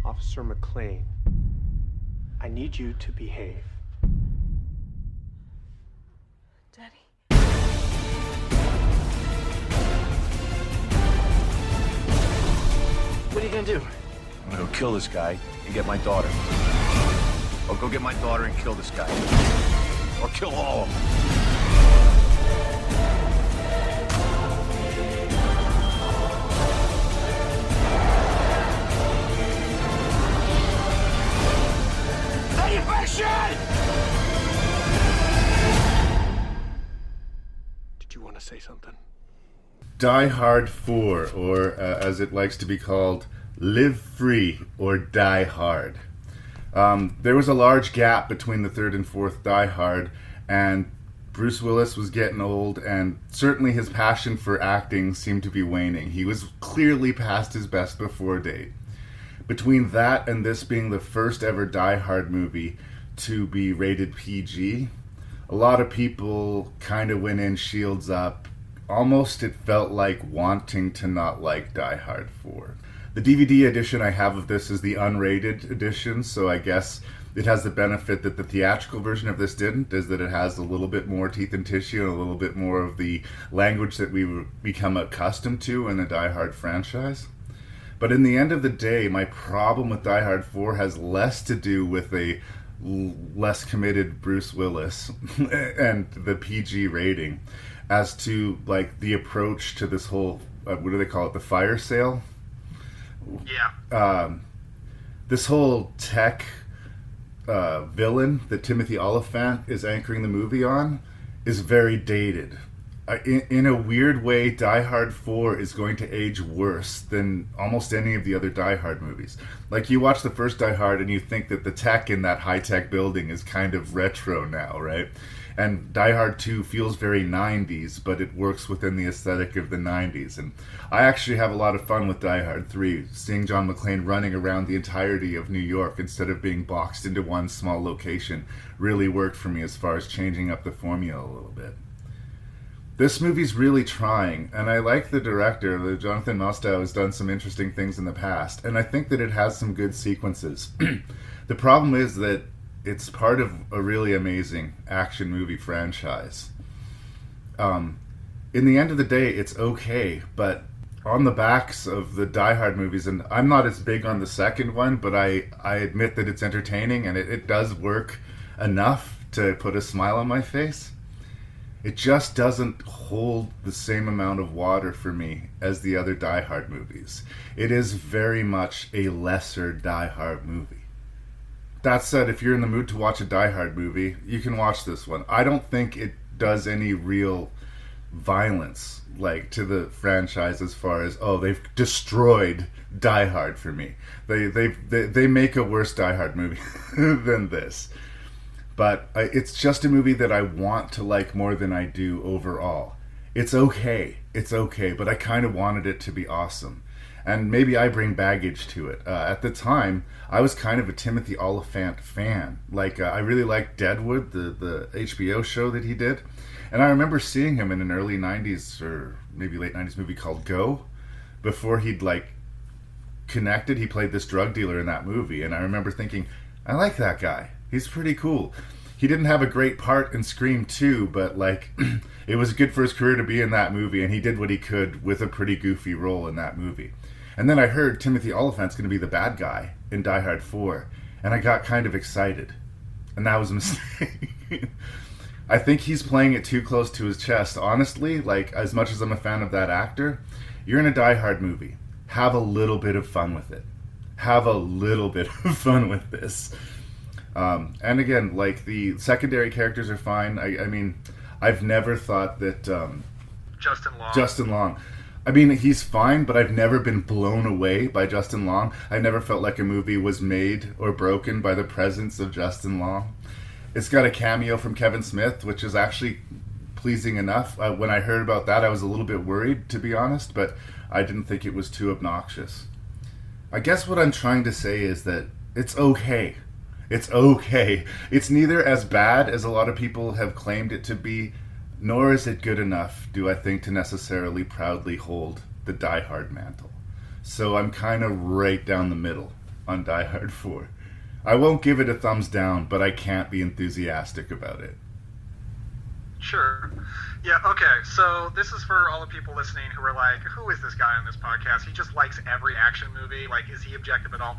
Officer McLean, I need you to behave. Daddy. What are you gonna do? I'm gonna go kill this guy and get my daughter. Or go get my daughter and kill this guy. Or kill all of them. Did you want to say something? Die Hard 4, or as it likes to be called, Live Free or Die Hard. There was a large gap between the third and fourth Die Hard, and Bruce Willis was getting old, and certainly his passion for acting seemed to be waning. He was clearly past his best before date. Between that and this being the first ever Die Hard movie to be rated PG, a lot of people kind of went in shields up. Almost it felt like wanting to not like Die Hard 4. The DVD edition I have of this is the unrated edition, so I guess it has the benefit that the theatrical version of this didn't, is that it has a little bit more teeth and tissue and a little bit more of the language that we become accustomed to in the Die Hard franchise. But in the end of the day, my problem with Die Hard 4 has less to do with a less committed Bruce Willis and the PG rating as to like the approach to this whole what do they call it, the fire sale? Yeah. This whole tech villain that Timothy Olyphant is anchoring the movie on is very dated. In a weird way, Die Hard 4 is going to age worse than almost any of the other Die Hard movies. Like, you watch the first Die Hard and you think that the tech in that high-tech building is kind of retro now, right? And Die Hard 2 feels very 90s, but it works within the aesthetic of the 90s. And I actually have a lot of fun with Die Hard 3, seeing John McClane running around the entirety of New York instead of being boxed into one small location really worked for me as far as changing up the formula a little bit. This movie's really trying, and I like the director. Jonathan Mostow has done some interesting things in the past, and I think that it has some good sequences. The problem is that it's part of a really amazing action movie franchise. In the end of the day, it's okay, but on the backs of the Die Hard movies, and I'm not as big on the second one, but I admit that it's entertaining, and it does work enough to put a smile on my face. It just doesn't hold the same amount of water for me as the other Die Hard movies. It is very much a lesser Die Hard movie. That said, if you're in the mood to watch a Die Hard movie, you can watch this one. I don't think it does any real violence like to the franchise as far as, oh, they've destroyed Die Hard for me. They make a worse Die Hard movie than this. But it's just a movie that I want to like more than I do overall. It's okay, but I kind of wanted it to be awesome. And maybe I bring baggage to it. At the time, I was kind of a Timothy Olyphant fan. Like, I really liked Deadwood, the HBO show that he did. And I remember seeing him in an early 90s or maybe late 90s movie called Go. Before he'd, like, connected, he played this drug dealer in that movie. And I remember thinking, I like that guy. He's pretty cool. He didn't have a great part in Scream 2, but, like, it was good for his career to be in that movie. And he did what he could with a pretty goofy role in that movie. And then I heard Timothy Olyphant's going to be the bad guy in Die Hard 4. And I got kind of excited. And that was a mistake. I think he's playing it too close to his chest. Honestly, like, as much as I'm a fan of that actor, you're in a Die Hard movie. Have a little bit of fun with it. Have a little bit of fun with this. And again, like, the secondary characters are fine. I mean, I've never thought that... Justin Long. I mean, he's fine, but I've never been blown away by Justin Long. I never felt like a movie was made or broken by the presence of Justin Long. It's got a cameo from Kevin Smith, which is actually pleasing enough. When I heard about that, I was a little bit worried, to be honest, but I didn't think it was too obnoxious. I guess what I'm trying to say is that it's okay. It's okay. It's neither as bad as a lot of people have claimed it to be, nor is it good enough, do I think, to necessarily proudly hold the Die Hard mantle. So I'm kind of right down the middle on Die Hard 4. I won't give it a thumbs down, but I can't be enthusiastic about it. Sure. Yeah, okay, so this is for all the people listening who are like, who is this guy on this podcast? He just likes every action movie. Like, is he objective at all?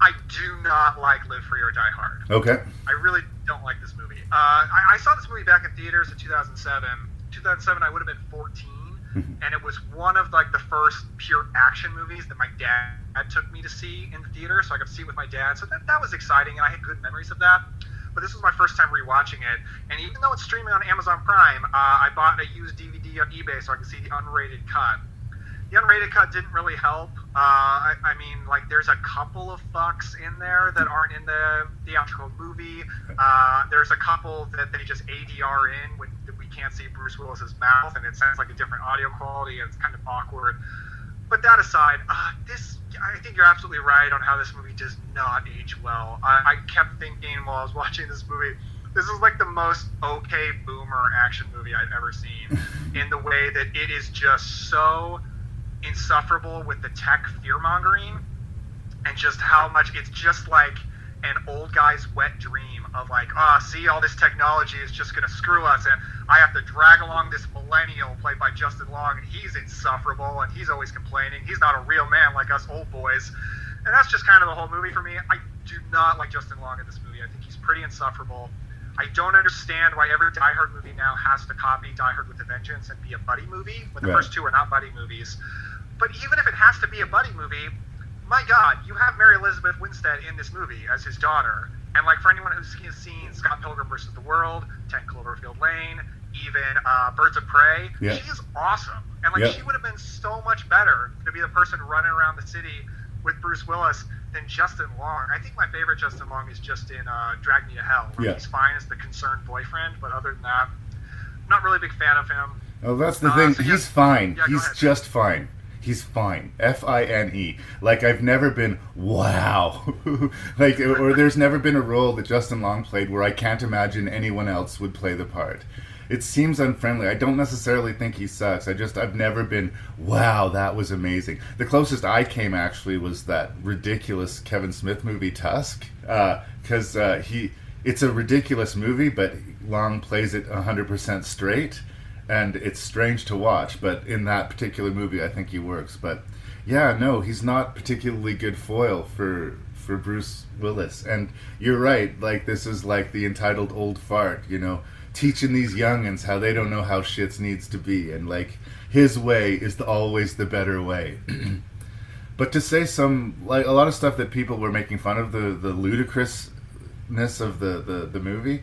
I do not like Live Free or Die Hard. Okay. I really don't like this movie. I saw this movie back in theaters in 2007. 2007, I would have been 14, and it was one of, like, the first pure action movies that my dad took me to see in the theater, so I could see it with my dad. So that was exciting, and I had good memories of that. But this was my first time rewatching it, and even though it's streaming on Amazon Prime, I bought a used DVD on eBay so I could see the unrated cut. The unrated cut didn't really help. I mean, like, there's a couple of fucks in there that aren't in the theatrical movie. There's a couple that they just ADR in when we can't see Bruce Willis's mouth, and it sounds like a different audio quality, and it's kind of awkward. But that aside, I think you're absolutely right on how this movie does not age well. I kept thinking while I was watching this movie, this is like the most okay boomer action movie I've ever seen, in the way that it is just so insufferable with the tech fear-mongering, and just how much it's just like an old guy's wet dream of, like, see, all this technology is just going to screw us, and I have to drag along this millennial played by Justin Long, and he's insufferable, and he's always complaining. He's not a real man like us old boys. And that's just kind of the whole movie for me. I do not like Justin Long in this movie. I think he's pretty insufferable. I don't understand why every Die Hard movie now has to copy Die Hard with a Vengeance and be a buddy movie, when the first two are not buddy movies. But even if it has to be a buddy movie, my God, you have Mary Elizabeth Winstead in this movie as his daughter. And, like, for anyone who's seen Scott Pilgrim vs. the World, 10 Cloverfield Lane, even Birds of Prey, she's awesome. And, like, she would have been so much better to be the person running around the city with Bruce Willis than Justin Long. I think my favorite Justin Long is just in Drag Me to Hell, where he's fine as the concerned boyfriend, but other than that, I'm not really a big fan of him. Oh, that's the thing. So he's fine. He's just fine. He's fine. F-I-N-E. Like, I've never been, wow. Like, or there's never been a role that Justin Long played where I can't imagine anyone else would play the part. It seems unfriendly. I don't necessarily think he sucks. I've never been, wow, that was amazing. The closest I came, actually, was that ridiculous Kevin Smith movie, Tusk. Because it's a ridiculous movie, but Long plays it 100% straight. And it's strange to watch, but in that particular movie, I think he works. But yeah, no, he's not particularly good foil for Bruce Willis. And you're right, like, this is like the entitled old fart, you know, teaching these youngins how they don't know how shit needs to be, and, like, his way is always the better way. But to say a lot of stuff that people were making fun of, the ludicrous silliness of the movie.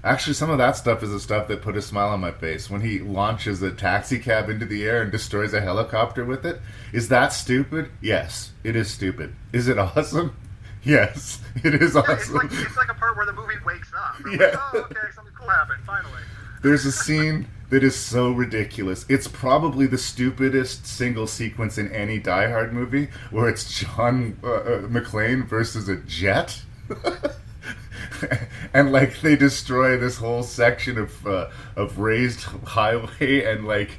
Actually, some of that stuff is the stuff that put a smile on my face. When he launches a taxi cab into the air and destroys a helicopter with it. Is that stupid? Yes, it is stupid. Is it awesome? Yes, it is awesome. It's like a part where the movie wakes up. Yeah. Like, oh, okay, something cool happened, finally. There's a scene that is so ridiculous. It's probably the stupidest single sequence in any Die Hard movie, where it's John McClane versus a jet. And like they destroy this whole section of raised highway, and like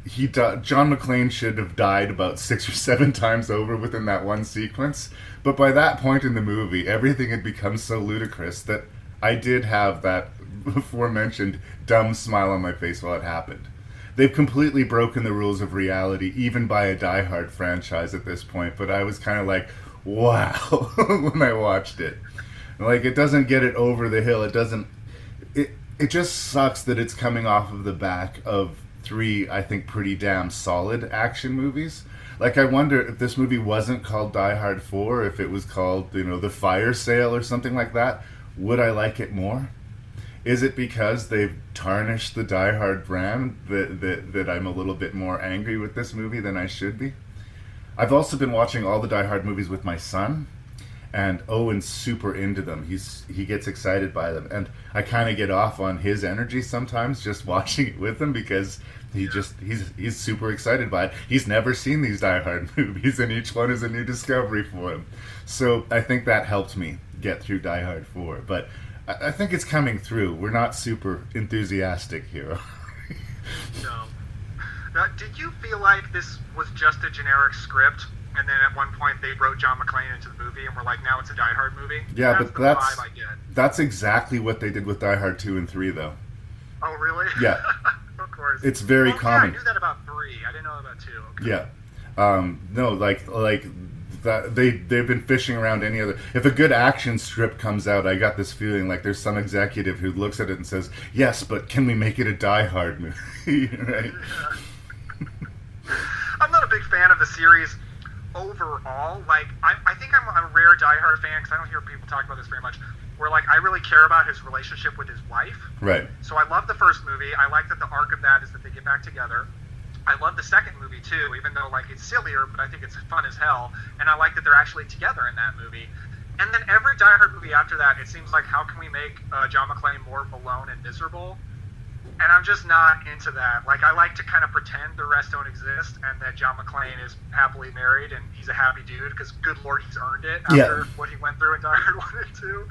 John McClane should have died about 6 or 7 times over within that one sequence. But by that point in the movie, everything had become so ludicrous that I did have that aforementioned dumb smile on my face while it happened. They've completely broken the rules of reality, even by a Die Hard franchise at this point. But I was kind of like, wow, when I watched it. Like, it doesn't get it over the hill. It doesn't... It just sucks that it's coming off of the back of 3, I think, pretty damn solid action movies. Like, I wonder if this movie wasn't called Die Hard 4, if it was called, The Fire Sale or something like that, would I like it more? Is it because they've tarnished the Die Hard brand that I'm a little bit more angry with this movie than I should be? I've also been watching all the Die Hard movies with my son. And Owen's super into them. He gets excited by them, and I kind of get off on his energy sometimes just watching it with him, because he's super excited by it. He's never seen these Die Hard movies, and each one is a new discovery for him. So I think that helped me get through Die Hard 4. But I think it's coming through. We're not super enthusiastic here. No. Now, did you feel like this was just a generic script? And then at one point they wrote John McClane into the movie, and we're like, now it's a Die Hard movie? Yeah, that's but the vibe I get. That's exactly what they did with Die Hard 2 and 3, though. Oh, really? Yeah. Of course. It's very common. Yeah, I knew that about 3. I didn't know about 2. Okay. Yeah. No, like that. They've been fishing around any other. If a good action script comes out, I got this feeling like there's some executive who looks at it and says, "Yes, but can we make it a Die Hard movie?" Right? Yeah. I'm not a big fan of the series overall. Like, I think I'm a rare Die Hard fan, because I don't hear people talk about this very much, where like I really care about his relationship with his wife. Right. So I love the first movie. I like that the arc of that is that they get back together. I love the second movie too, even though like it's sillier, but I think it's fun as hell. And I like that they're actually together in that movie. And then every Die Hard movie after that, it seems like, how can we make John McClane more alone and miserable? And I'm just not into that. Like, I like to kind of pretend the rest don't exist, and that John McClane is happily married and he's a happy dude, because good lord, he's earned it after what he went through in Die Hard 1 and 2.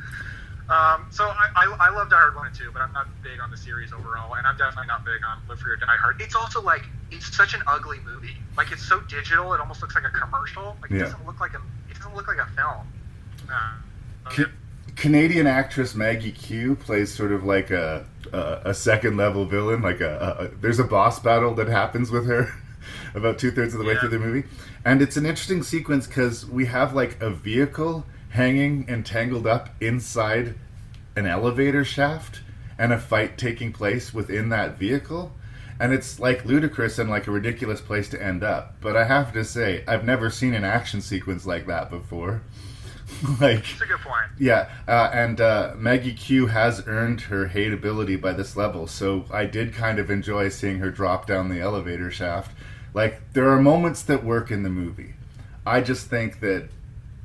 So I love Die Hard 1 and 2, but I'm not big on the series overall, and I'm definitely not big on Live for Your Die Hard. It's also like, it's such an ugly movie. Like, it's so digital, it almost looks like a commercial. Like, it doesn't look like a film. Canadian actress Maggie Q plays sort of like a second level villain. Like there's a boss battle that happens with her about 2/3 of the way through the movie, and it's an interesting sequence because we have like a vehicle hanging and tangled up inside an elevator shaft, and a fight taking place within that vehicle, and it's like ludicrous and like a ridiculous place to end up. But I have to say, I've never seen an action sequence like that before. Like, that's a good point. Yeah, and Maggie Q has earned her hateability by this level, so I did kind of enjoy seeing her drop down the elevator shaft. Like, there are moments that work in the movie. I just think that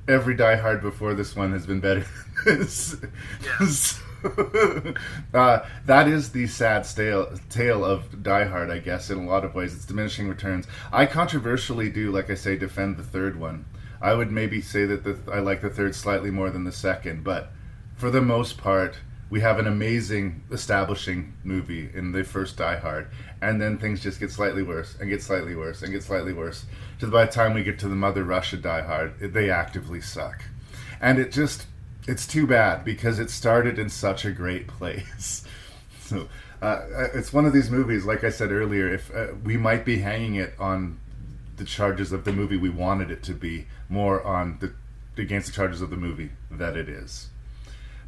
every Die Hard before this one has been better than this. Yeah. That is the sad tale of Die Hard, I guess, in a lot of ways. It's diminishing returns. I controversially do, like I say, defend the third one. I would maybe say that I like the third slightly more than the second, but for the most part, we have an amazing establishing movie in the first Die Hard, and then things just get slightly worse, and get slightly worse, and get slightly worse, till by the time we get to the Mother Russia Die Hard, they actively suck. And it's too bad, because it started in such a great place. So, it's one of these movies, like I said earlier, if we might be hanging it on the charges of the movie we wanted it to be, more on against the charges of the movie that it is.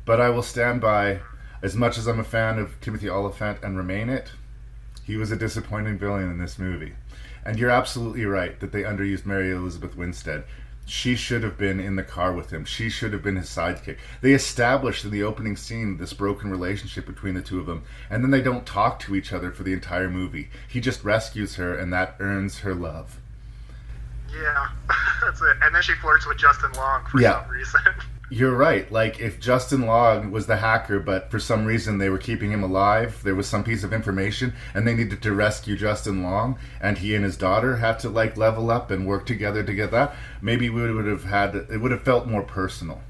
But I will stand by, as much as I'm a fan of Timothy Olyphant and remain it, he was a disappointing villain in this movie. And you're absolutely right that they underused Mary Elizabeth Winstead. she should have been in the car with him. She should have been his sidekick. They established in the opening scene this broken relationship between the two of them, and then they don't talk to each other for the entire movie. He just rescues her, and that earns her love. Yeah, that's it. And then she flirts with Justin Long for some reason. You're right. Like, if Justin Long was the hacker, but for some reason they were keeping him alive, there was some piece of information, and they needed to rescue Justin Long, and he and his daughter had to, like, level up and work together to get that, maybe we would have had, it would have felt more personal.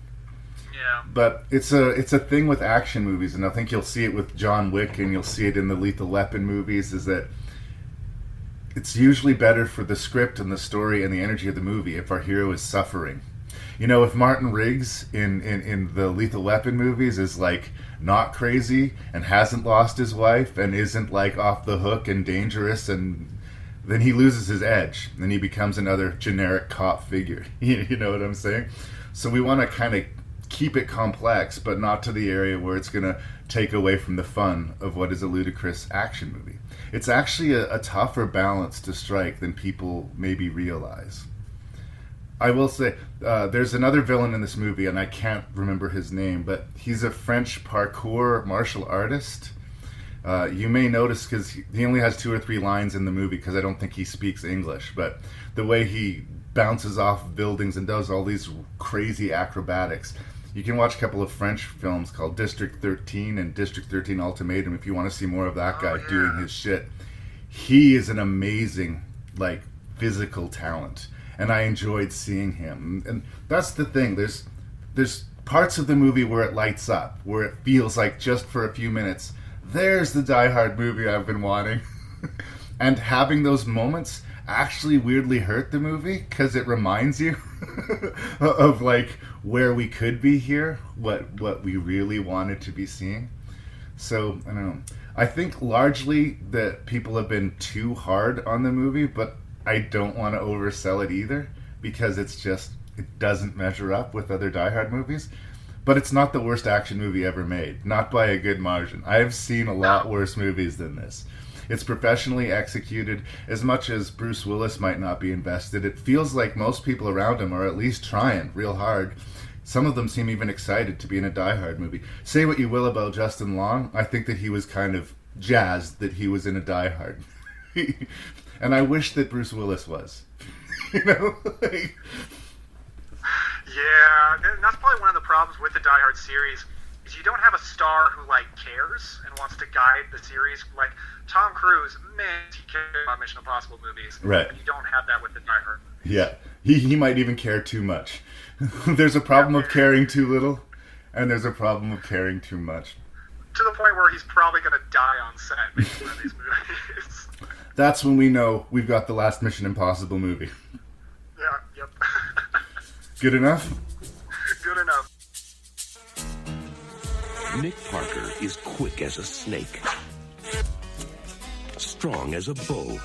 Yeah. But it's a thing with action movies, and I think you'll see it with John Wick, and you'll see it in the Lethal Weapon movies, is that it's usually better for the script and the story and the energy of the movie if our hero is suffering. You know, if Martin Riggs in the Lethal Weapon movies is, like, not crazy and hasn't lost his wife and isn't, like, off the hook and dangerous, and then he loses his edge and he becomes another generic cop figure. You know what I'm saying? So we want to kind of keep it complex, but not to the area where it's going to take away from the fun of what is a ludicrous action movie. It's actually a tougher balance to strike than people maybe realize. I will say, there's another villain in this movie, and I can't remember his name, but he's a French parkour martial artist. You may notice, because he only has 2 or 3 lines in the movie, because I don't think he speaks English, but the way he bounces off buildings and does all these crazy acrobatics. You can watch a couple of French films called District 13 and District 13 Ultimatum if you want to see more of that guy doing his shit. He is an amazing, like, physical talent. And I enjoyed seeing him. And that's the thing. There's parts of the movie where it lights up, where it feels like just for a few minutes, there's the Die Hard movie I've been wanting. And having those moments actually weirdly hurt the movie, because it reminds you of, like, where we could be here, what we really wanted to be seeing. So, I don't know. I think largely that people have been too hard on the movie, but I don't want to oversell it either, because it doesn't measure up with other Die Hard movies. But it's not the worst action movie ever made, not by a good margin. I've seen a lot worse movies than this. It's professionally executed. As much as Bruce Willis might not be invested, it feels like most people around him are at least trying real hard. Some of them seem even excited to be in a Die Hard movie. Say what you will about Justin Long, I think that he was kind of jazzed that he was in a Die Hard. And I wish that Bruce Willis was. You know? Like... Yeah, and that's probably one of the problems with the Die Hard series, is you don't have a star who, like, cares and wants to guide the series. Like, Tom Cruise, man, he cares about Mission Impossible movies. Right. But you don't have that with the Die Hard movies. Yeah, he might even care too much. There's a problem of caring too little, and there's a problem of caring too much. To the point where he's probably going to die on set making one of these movies. That's when we know we've got the last Mission Impossible movie. Yeah, yep. Good enough? Good enough. Nick Parker is quick as a snake, strong as a bull,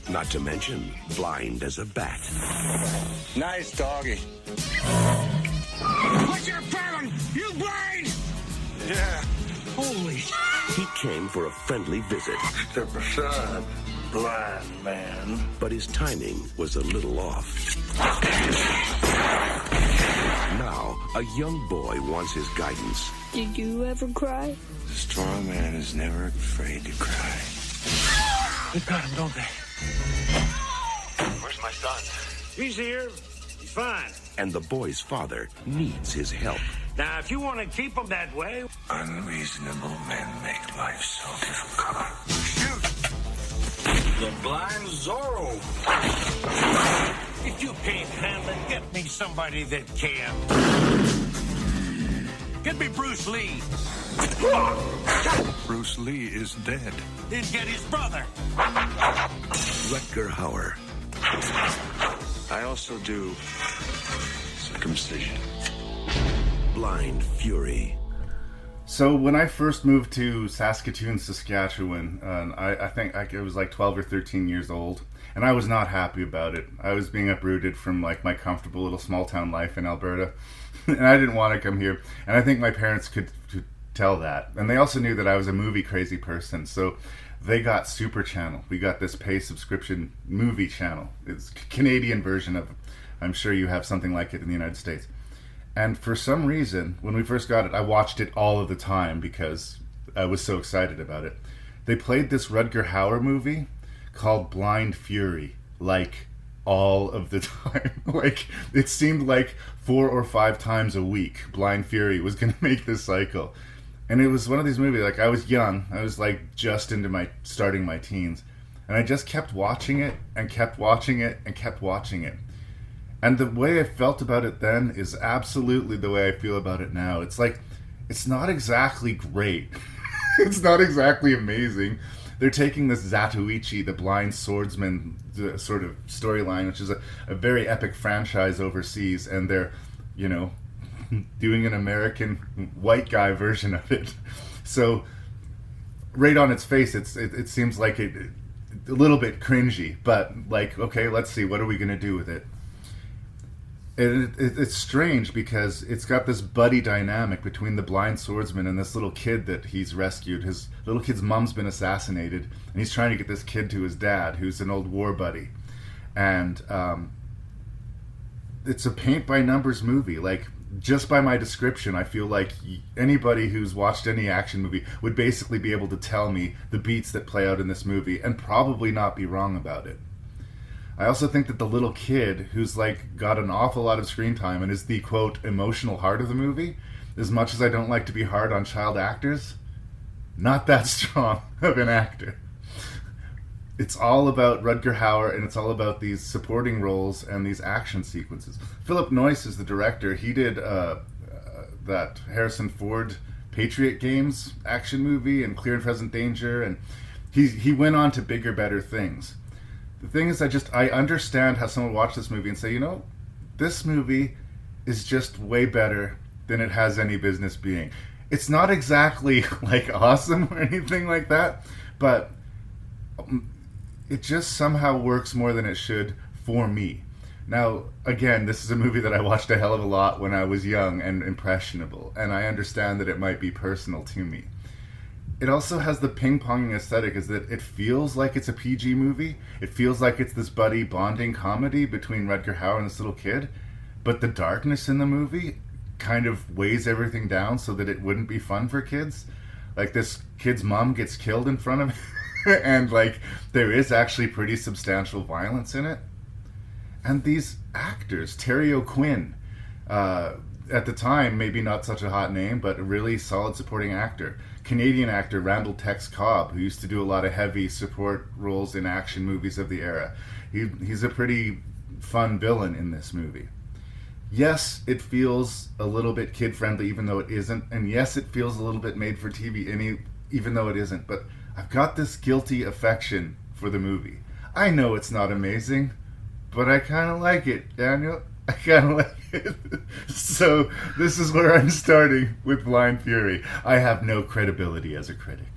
not to mention blind as a bat. Nice doggy. What's your problem? You blind? Yeah. Holy. He came for a friendly visit. Step aside, blind man. But his timing was a little off. Now, a young boy wants his guidance. Did you ever cry? The strong man is never afraid to cry. They've got him, don't they? Where's my son? He's here. He's fine. And the boy's father needs his help. Now, if you want to keep him that way... Unreasonable men make life so difficult. Shoot! The blind Zorro. If you can't handle it, get me somebody that can. Get me Bruce Lee. Bruce Lee is dead. Then get his brother. Rutger Hauer. I also do circumcision. Blind Fury. So when I first moved to Saskatoon, Saskatchewan, I think I was like 12 or 13 years old, and I was not happy about it. I was being uprooted from, like, my comfortable little small town life in Alberta, and I didn't want to come here. And I think my parents could tell that, and they also knew that I was a movie crazy person. So they got Super Channel. We got this pay subscription movie channel. It's a Canadian version of I'm sure you have something like it in the United States. And for some reason, when we first got it, I watched it all of the time because I was so excited about it. They played this Rutger Hauer movie called Blind Fury, like, all of the time. Like, it seemed like 4 or 5 times a week Blind Fury was going to make this cycle. And it was one of these movies, like, I was young. I was, like, just into starting my teens. And I just kept watching it, and kept watching it, and kept watching it. And the way I felt about it then is absolutely the way I feel about it now. It's like, it's not exactly great. It's not exactly amazing. They're taking this Zatoichi, the blind swordsman sort of storyline, which is a very epic franchise overseas, and they're, you know, doing an American white guy version of it. So, right on its face, it seems like a little bit cringy, but like, okay, let's see, what are we going to do with it? It's strange because it's got this buddy dynamic between the blind swordsman and this little kid that he's rescued. His little kid's mom's been assassinated, and he's trying to get this kid to his dad, who's an old war buddy. And it's a paint-by-numbers movie. Like, just by my description, I feel like anybody who's watched any action movie would basically be able to tell me the beats that play out in this movie and probably not be wrong about it. I also think that the little kid, who's like got an awful lot of screen time and is the, quote, emotional heart of the movie, as much as I don't like to be hard on child actors, not that strong of an actor. It's all about Rutger Hauer, and it's all about these supporting roles and these action sequences. Philip Noyce is the director. He did that Harrison Ford Patriot Games action movie and Clear and Present Danger, and he went on to bigger, better things. The thing is, I understand how someone would watch this movie and say, you know, this movie is just way better than it has any business being. It's not exactly, like, awesome or anything like that, but it just somehow works more than it should for me. Now, again, this is a movie that I watched a hell of a lot when I was young and impressionable, and I understand that it might be personal to me. It also has the ping-ponging aesthetic, is that it feels like it's a PG movie. It feels like it's this buddy bonding comedy between Rutger Hauer and this little kid, but the darkness in the movie kind of weighs everything down so that it wouldn't be fun for kids. Like, this kid's mom gets killed in front of him, and, like, there is actually pretty substantial violence in it. And these actors, Terry O'Quinn, at the time, maybe not such a hot name, but a really solid supporting actor. Canadian actor Randall Tex Cobb, who used to do a lot of heavy support roles in action movies of the era. He's a pretty fun villain in this movie. Yes, it feels a little bit kid-friendly, even though it isn't. And yes, it feels a little bit made for TV, even though it isn't. But I've got this guilty affection for the movie. I know it's not amazing, but I kind of like it, Daniel. I kind of like it. So this is where I'm starting with Blind Fury. I have no credibility as a critic.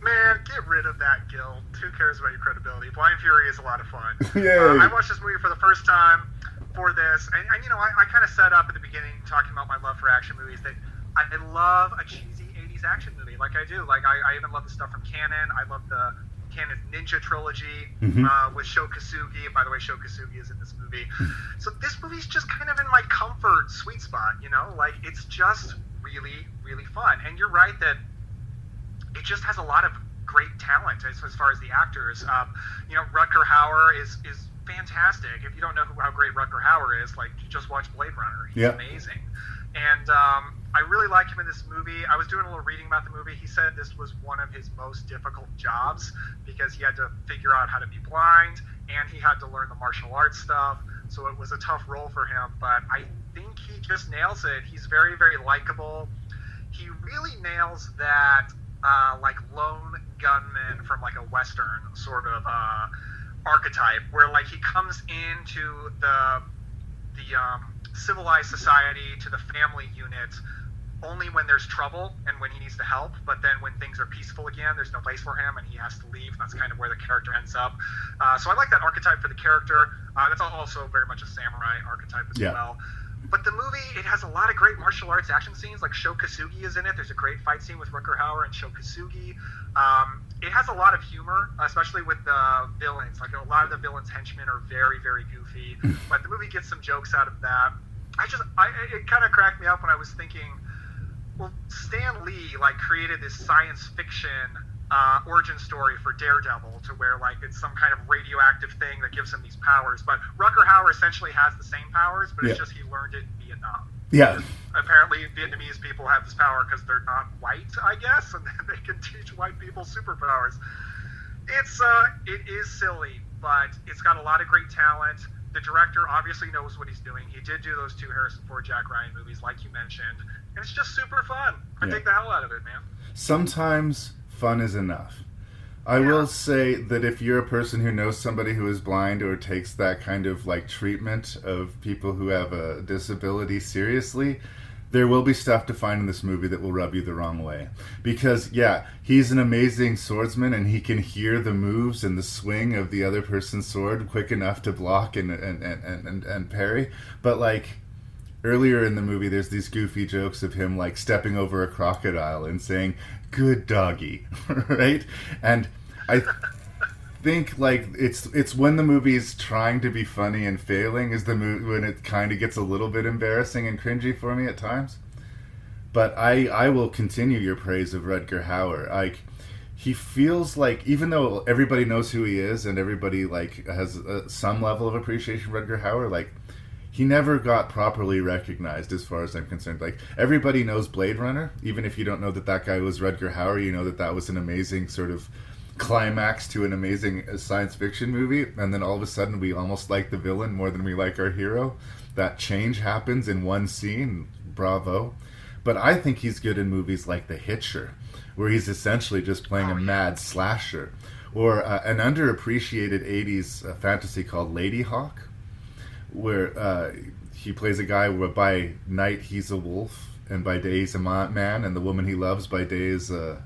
Man, get rid of that guilt. Who cares about your credibility? Blind Fury is a lot of fun. Yay. I watched this movie for the first time for this, and you know, I kind of set up at the beginning talking about my love for action movies that I love a cheesy 80s action movie, like I do. Like, I even love the stuff from Canon. I love the Canon Ninja trilogy with Sho Kosugi. And by the way, Sho Kosugi is in this movie. So this movie's just kind of in my comfort sweet spot, you know? Like, it's just really, really fun. And you're right that it just has a lot of great talent as far as the actors. You know, Rutger Hauer is fantastic. If you don't know how great Rutger Hauer is, like, you just watch Blade Runner. He's amazing. And I really like him in this movie. I was doing a little reading about the movie. He said this was one of his most difficult jobs because he had to figure out how to be blind and he had to learn the martial arts stuff. So it was a tough role for him, but I think he just nails it. He's very, very likable. He really nails that like lone gunman from like a Western sort of archetype where like he comes into the civilized society, to the family unit, only when there's trouble and when he needs to help, but then when things are peaceful again, there's no place for him and he has to leave, and that's kind of where the character ends up. So I like that archetype for the character. That's also very much a samurai archetype as well. But the movie, it has a lot of great martial arts action scenes. Like Sho Kosugi is in it. There's a great fight scene with Rutger Hauer and Sho Kosugi. It has a lot of humor, especially with the villains. Like a lot of the villains' henchmen are very, very goofy. But the movie gets some jokes out of that. It kind of cracked me up when I was thinking, well, Stan Lee created this science fiction origin story for Daredevil, to where it's some kind of radioactive thing that gives him these powers. But Rutger Hauer essentially has the same powers, but it's just he learned it in Vietnam. Yeah. Apparently, Vietnamese people have this power because they're not white, I guess, and they can teach white people superpowers. It is silly, but it's got a lot of great talent. The director obviously knows what he's doing. He did do those 2 Harrison Ford, Jack Ryan movies, like you mentioned, and it's just super fun. I take the hell out of it, man. Sometimes fun is enough. I will say that if you're a person who knows somebody who is blind or takes that kind of treatment of people who have a disability seriously, there will be stuff to find in this movie that will rub you the wrong way. Because, he's an amazing swordsman and he can hear the moves and the swing of the other person's sword quick enough to block and parry. But, earlier in the movie, there's these goofy jokes of him, stepping over a crocodile and saying, "Good doggy," right? And I think, it's when the movie's trying to be funny and failing is the movie when it kind of gets a little bit embarrassing and cringy for me at times. But I will continue your praise of Rutger Hauer. He feels even though everybody knows who he is and everybody, has some level of appreciation for Rutger Hauer, he never got properly recognized as far as I'm concerned. Everybody knows Blade Runner. Even if you don't know that guy was Rutger Hauer, you know that was an amazing sort of climax to an amazing science fiction movie. And then all of a sudden we almost like the villain more than we like our hero. That change happens in one scene. Bravo. But I think he's good in movies like The Hitcher, where he's essentially just playing a mad slasher. Or an underappreciated 80s fantasy called Lady Hawk, where he plays a guy where by night he's a wolf and by day he's a man, and the woman he loves by day is a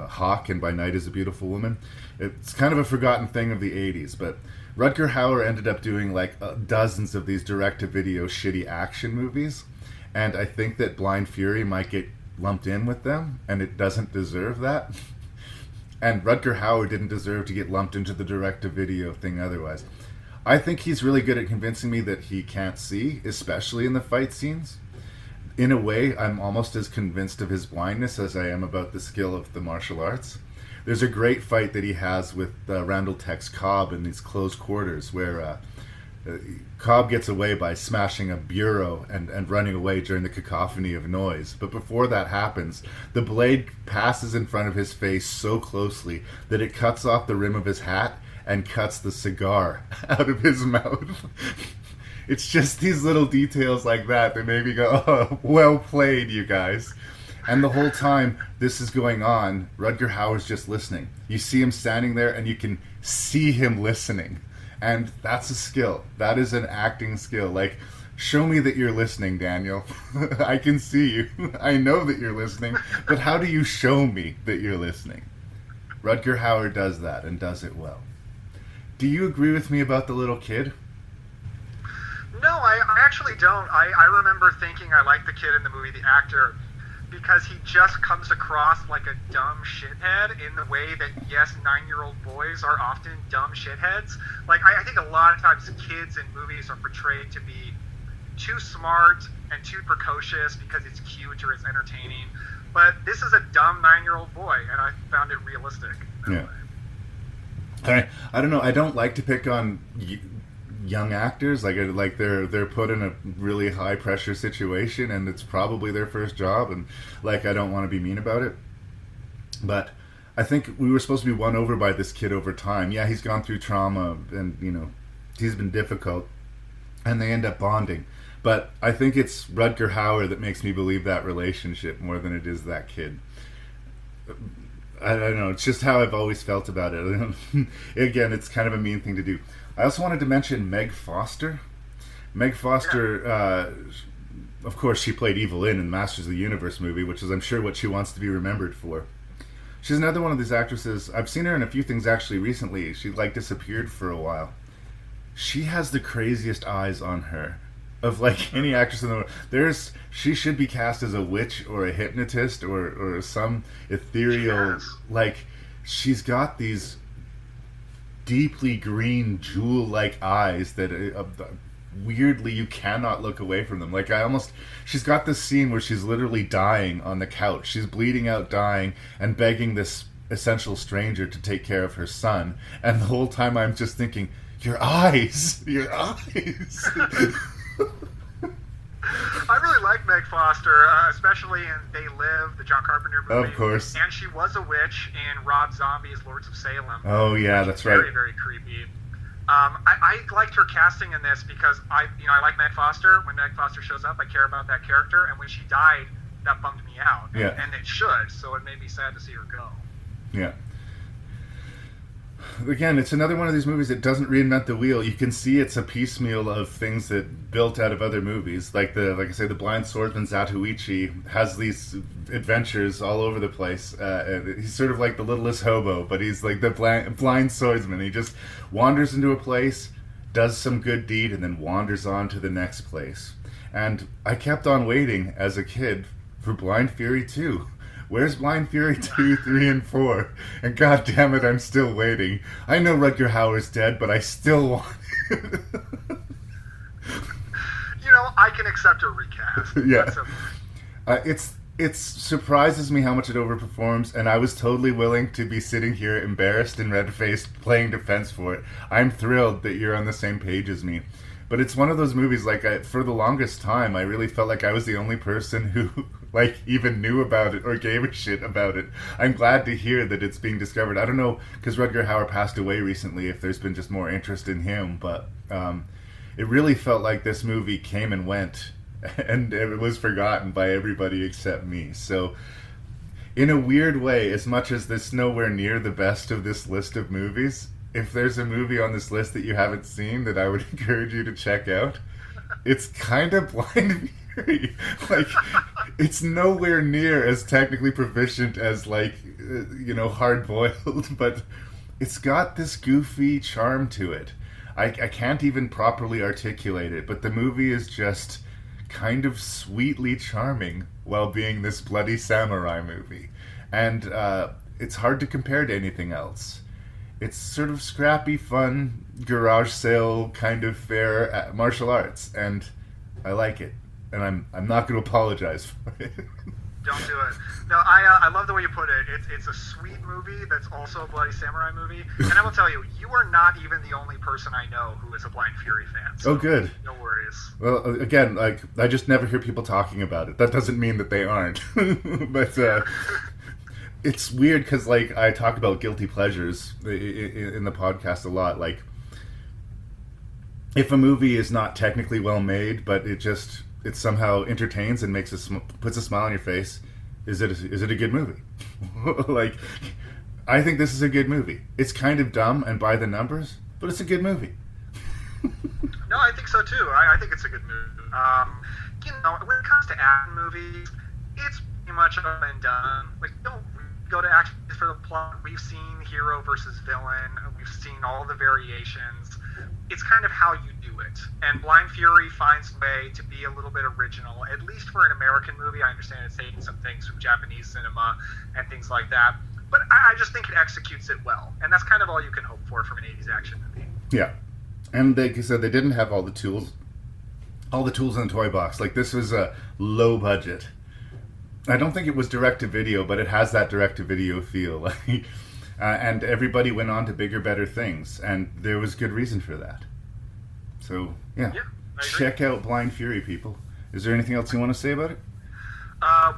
hawk and by night is a beautiful woman. It's kind of a forgotten thing of the 80s, but Rutger Hauer ended up doing dozens of these direct-to-video shitty action movies, and I think that Blind Fury might get lumped in with them, and it doesn't deserve that. And Rutger Hauer didn't deserve to get lumped into the direct-to-video thing otherwise. I think he's really good at convincing me that he can't see, especially in the fight scenes. In a way, I'm almost as convinced of his blindness as I am about the skill of the martial arts. There's a great fight that he has with Randall Tex Cobb in these close quarters where Cobb gets away by smashing a bureau and running away during the cacophony of noise. But before that happens, the blade passes in front of his face so closely that it cuts off the rim of his hat and cuts the cigar out of his mouth. It's just these little details like that made me go, "Oh, well played, you guys." And the whole time this is going on, Rutger Hauer's just listening. You see him standing there and you can see him listening. And that's a skill. That is an acting skill. Show me that you're listening, Daniel. I can see you. I know that you're listening. But how do you show me that you're listening? Rutger Hauer does that and does it well. Do you agree with me about the little kid? No, I actually don't. I remember thinking I liked the kid in the movie, the actor, because he just comes across like a dumb shithead in the way that, yes, 9-year-old boys are often dumb shitheads. I think a lot of times kids in movies are portrayed to be too smart and too precocious because it's cute or it's entertaining. But this is a dumb 9-year-old boy, and I found it realistic. Yeah. I don't know. I don't like to pick on young actors. They're put in a really high pressure situation and it's probably their first job, and I don't want to be mean about it, but I think we were supposed to be won over by this kid over time. Yeah, he's gone through trauma and he's been difficult and they end up bonding, but I think it's Rutger Hauer that makes me believe that relationship more than it is that kid. I don't know, it's just how I've always felt about it. Again, it's kind of a mean thing to do. I also wanted to mention Meg Foster. Meg Foster, of course, she played Evil Lynn in the Masters of the Universe movie, which is, I'm sure, what she wants to be remembered for. She's another one of these actresses. I've seen her in a few things actually recently. She disappeared for a while. she has the craziest eyes on her of like any actress in the world. She should be cast as a witch or a hypnotist or some ethereal, like, she's got these deeply green jewel-like eyes that weirdly you cannot look away from them. Like, she's got this scene where she's literally dying on the couch. She's bleeding out, dying, and begging this essential stranger to take care of her son. And the whole time I'm just thinking, your eyes! I really like Meg Foster, especially in They Live, the John Carpenter movie. Of course. And she was a witch in Rob Zombie's Lords of Salem. Oh, yeah, that's right. Very, very creepy. I liked her casting in this because I like Meg Foster. When Meg Foster shows up, I care about that character. And when she died, that bummed me out. Yeah. And it should, so it made me sad to see her go. Yeah. Again, it's another one of these movies that doesn't reinvent the wheel. You can see it's a piecemeal of things that built out of other movies. Like I say, the blind swordsman Zatoichi has these adventures all over the place. He's sort of like the littlest hobo, but he's like the blind swordsman. He just wanders into a place, does some good deed, and then wanders on to the next place. And I kept on waiting as a kid for Blind Fury 2. Where's Blind Fury 2, 3, and 4? And god damn it, I'm still waiting. I know Rutger Hauer's dead, but I still want it. I can accept a recast. Yeah. It surprises me how much it overperforms, and I was totally willing to be sitting here embarrassed and red-faced playing defense for it. I'm thrilled that you're on the same page as me. But it's one of those movies, for the longest time, I really felt like I was the only person who, even knew about it or gave a shit about it. I'm glad to hear that it's being discovered. I don't know, because Rutger Hauer passed away recently, if there's been just more interest in him, but it really felt like this movie came and went, and it was forgotten by everybody except me. So, in a weird way, as much as this is nowhere near the best of this list of movies, if there's a movie on this list that you haven't seen that I would encourage you to check out, it's kind of Blind Fury. It's nowhere near as technically proficient as, Hard Boiled, but it's got this goofy charm to it. I can't even properly articulate it, but the movie is just kind of sweetly charming while being this bloody samurai movie. And it's hard to compare to anything else. It's sort of scrappy, fun, garage sale kind of fair martial arts, and I like it. And I'm not going to apologize for it. Don't do it. No, I love the way you put it. It's a sweet movie that's also a bloody samurai movie. And I will tell you, you are not even the only person I know who is a Blind Fury fan. So oh, good. No worries. Well, again, I just never hear people talking about it. That doesn't mean that they aren't. But it's weird because, I talk about guilty pleasures in the podcast a lot. If a movie is not technically well made, but it somehow entertains and puts a smile on your face, is it a good movie? I think this is a good movie. It's kind of dumb and by the numbers, but it's a good movie. No, I think so too. I think it's a good movie. When it comes to action movies, it's pretty much up and done. Don't go to action for the plot. We've seen hero versus villain. We've seen all the variations. It's kind of how you do it. And Blind Fury finds a way to be a little bit original, at least for an American movie. I understand it's taking some things from Japanese cinema and things like that. But I just think it executes it well. And that's kind of all you can hope for from an 80s action movie. Yeah. And like you said, they didn't have all the tools in the toy box. This was a low budget. I don't think it was direct-to-video, but it has that direct-to-video feel. And everybody went on to bigger, better things, and there was good reason for that. So, yeah check out Blind Fury, people. Is there anything else you want to say about it?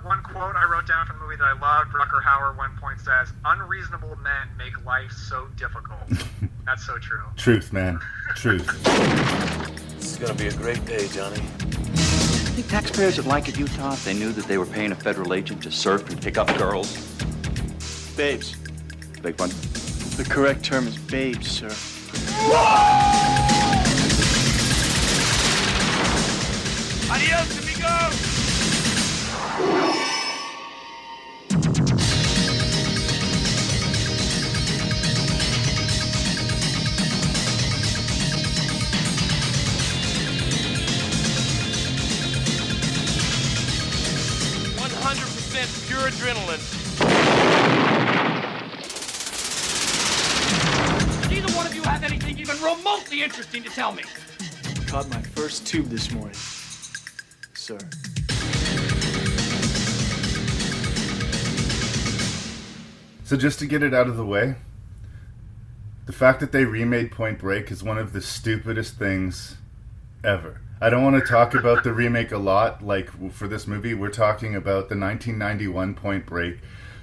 One quote I wrote down from the movie that I loved, Rutger Hauer at one point says, "Unreasonable men make life so difficult." That's so true. Truth, man. Truth. This is going to be a great day, Johnny. I think taxpayers would like it, Utah, if they knew that they were paying a federal agent to surf and pick up girls. Babes. Big one. The correct term is babes, sir. Adios, amigos! 100% pure adrenaline. Neither one of you have anything even remotely interesting to tell me. Caught my first tube this morning, sir. So just to get it out of the way, the fact that they remade Point Break is one of the stupidest things ever. I don't want to talk about the remake a lot, like for this movie. We're talking about the 1991 Point Break,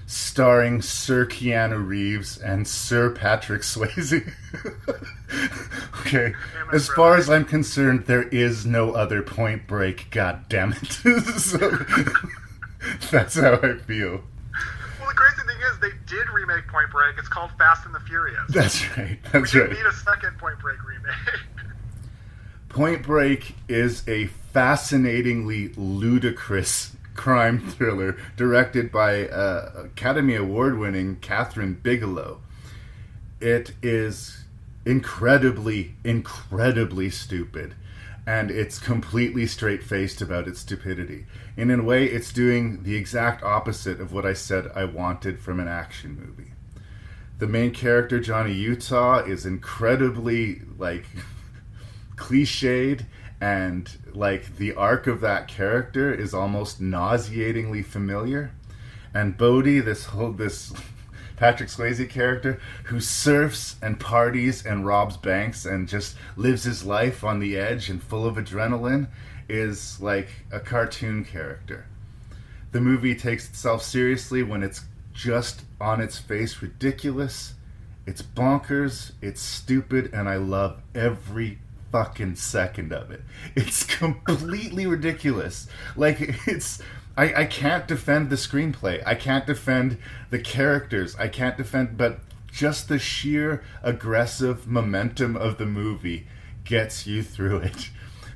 starring Sir Keanu Reeves and Sir Patrick Swayze. Okay, as far as I'm concerned, there is no other Point Break, god damn it. So, that's how I feel. Well, the crazy thing is, they did remake Point Break. It's called Fast and the Furious. That's right, We that's didn't right. need a second Point Break remake. Point Break is a fascinatingly ludicrous crime thriller directed by Academy Award-winning Catherine Bigelow. It is incredibly stupid, and it's completely straight-faced about its stupidity. And in a way, it's doing the exact opposite of what I said I wanted from an action movie. The main character, Johnny Utah, is incredibly, cliched, and the arc of that character is almost nauseatingly familiar. And Bodhi, this Patrick Swayze character, who surfs and parties and robs banks and just lives his life on the edge and full of adrenaline, is like a cartoon character. The movie takes itself seriously when it's just on its face ridiculous. It's bonkers, it's stupid, and I love every fucking second of it. It's completely ridiculous. I can't defend the screenplay. I can't defend the characters. I can't defend, but just the sheer aggressive momentum of the movie gets you through it.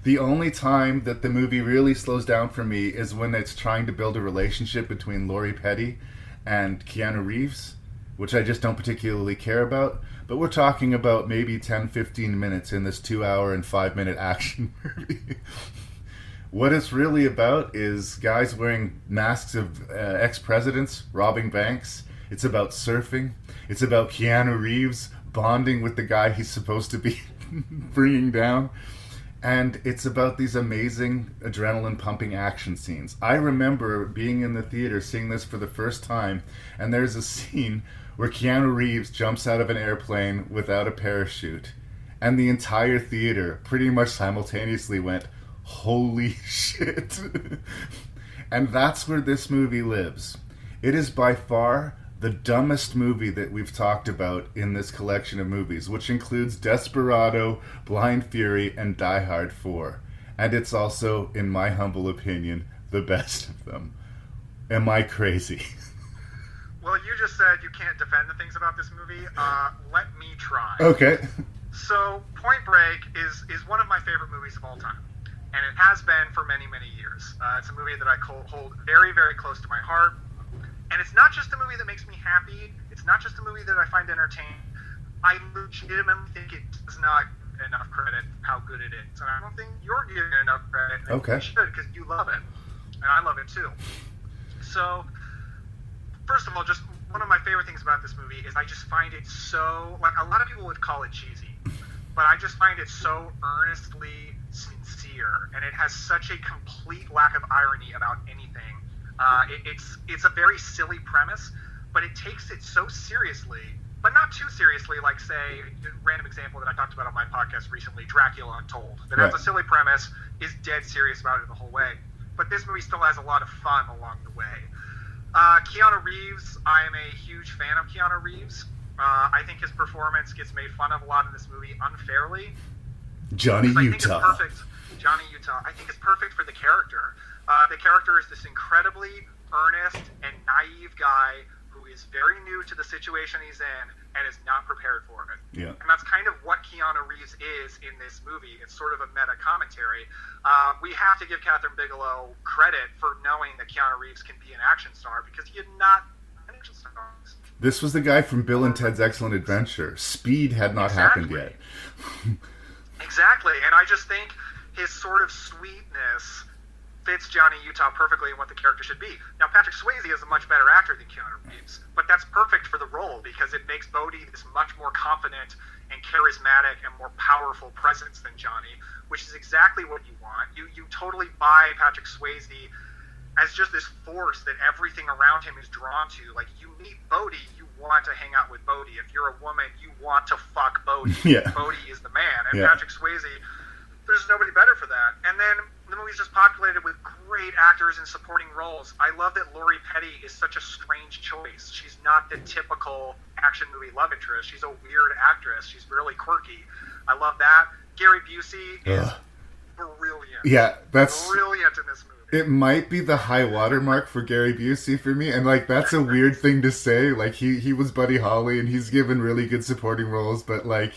The only time that the movie really slows down for me is when it's trying to build a relationship between Lori Petty and Keanu Reeves, which I just don't particularly care about. But we're talking about maybe 10-15 minutes in this 2-hour and 5-minute action movie. What it's really about is guys wearing masks of ex-presidents robbing banks. It's about surfing. It's about Keanu Reeves bonding with the guy he's supposed to be bringing down. And it's about these amazing adrenaline-pumping action scenes. I remember being in the theater seeing this for the first time, and there's a scene where Keanu Reeves jumps out of an airplane without a parachute, and the entire theater pretty much simultaneously went, holy shit. And that's where this movie lives. It is by far the dumbest movie that we've talked about in this collection of movies, which includes Desperado, Blind Fury, and Die Hard 4. And it's also, in my humble opinion, the best of them. Am I crazy? Well, you just said you can't defend the things about this movie. Let me try. Okay. So, Point Break is one of my favorite movies of all time. And it has been for many, many years. It's a movie that I hold very, very close to my heart. And it's not just a movie that makes me happy. It's not just a movie that I find entertaining. I legitimately think it does not get enough credit how good it is. And I don't think you're giving it enough credit. Okay. You should, because you love it. And I love it too. So, first of all, just one of my favorite things about this movie is I just find it so, a lot of people would call it cheesy, but I just find it so earnestly sincere, and it has such a complete lack of irony about anything. It's a very silly premise, but it takes it so seriously, but not too seriously, like, say, a random example that I talked about on my podcast recently, Dracula Untold, that has a silly premise, is dead serious about it the whole way. But this movie still has a lot of fun along the way. Keanu Reeves, I am a huge fan of Keanu Reeves. I think his performance gets made fun of a lot in this movie unfairly. Johnny Utah. Johnny Utah. I think it's perfect for the character. The character is this incredibly earnest and naive guy who is very new to the situation he's in and is not prepared for it. Yeah. And that's kind of what Keanu Reeves is in this movie. It's sort of a meta commentary. We have to give Catherine Bigelow credit for knowing that Keanu Reeves can be an action star, because he had not been an action star. This was the guy from Bill and Ted's Excellent Adventure. Speed had not happened yet. Exactly. And I just think his sort of sweetness fits Johnny Utah perfectly and what the character should be. Now, Patrick Swayze is a much better actor than Keanu Reeves, but that's perfect for the role because it makes Bodhi this much more confident and charismatic and more powerful presence than Johnny, which is exactly what you want. You totally buy Patrick Swayze as just this force that everything around him is drawn to. Like, you meet Bodhi, you want to hang out with Bodhi. If you're a woman, you want to fuck Bodhi. Yeah. Bodhi is the man. And Yeah. Patrick Swayze, there's nobody better for that. And then the movie's just populated with great actors in supporting roles. I love that Lori Petty is such a strange choice. She's not the typical action movie love interest. She's a weird actress. She's really quirky. I love that. Gary Busey is brilliant. Yeah, that's brilliant in this movie. It might be the high watermark for Gary Busey for me, and like that's a weird thing to say. Like he was Buddy Holly, and he's given really good supporting roles, but like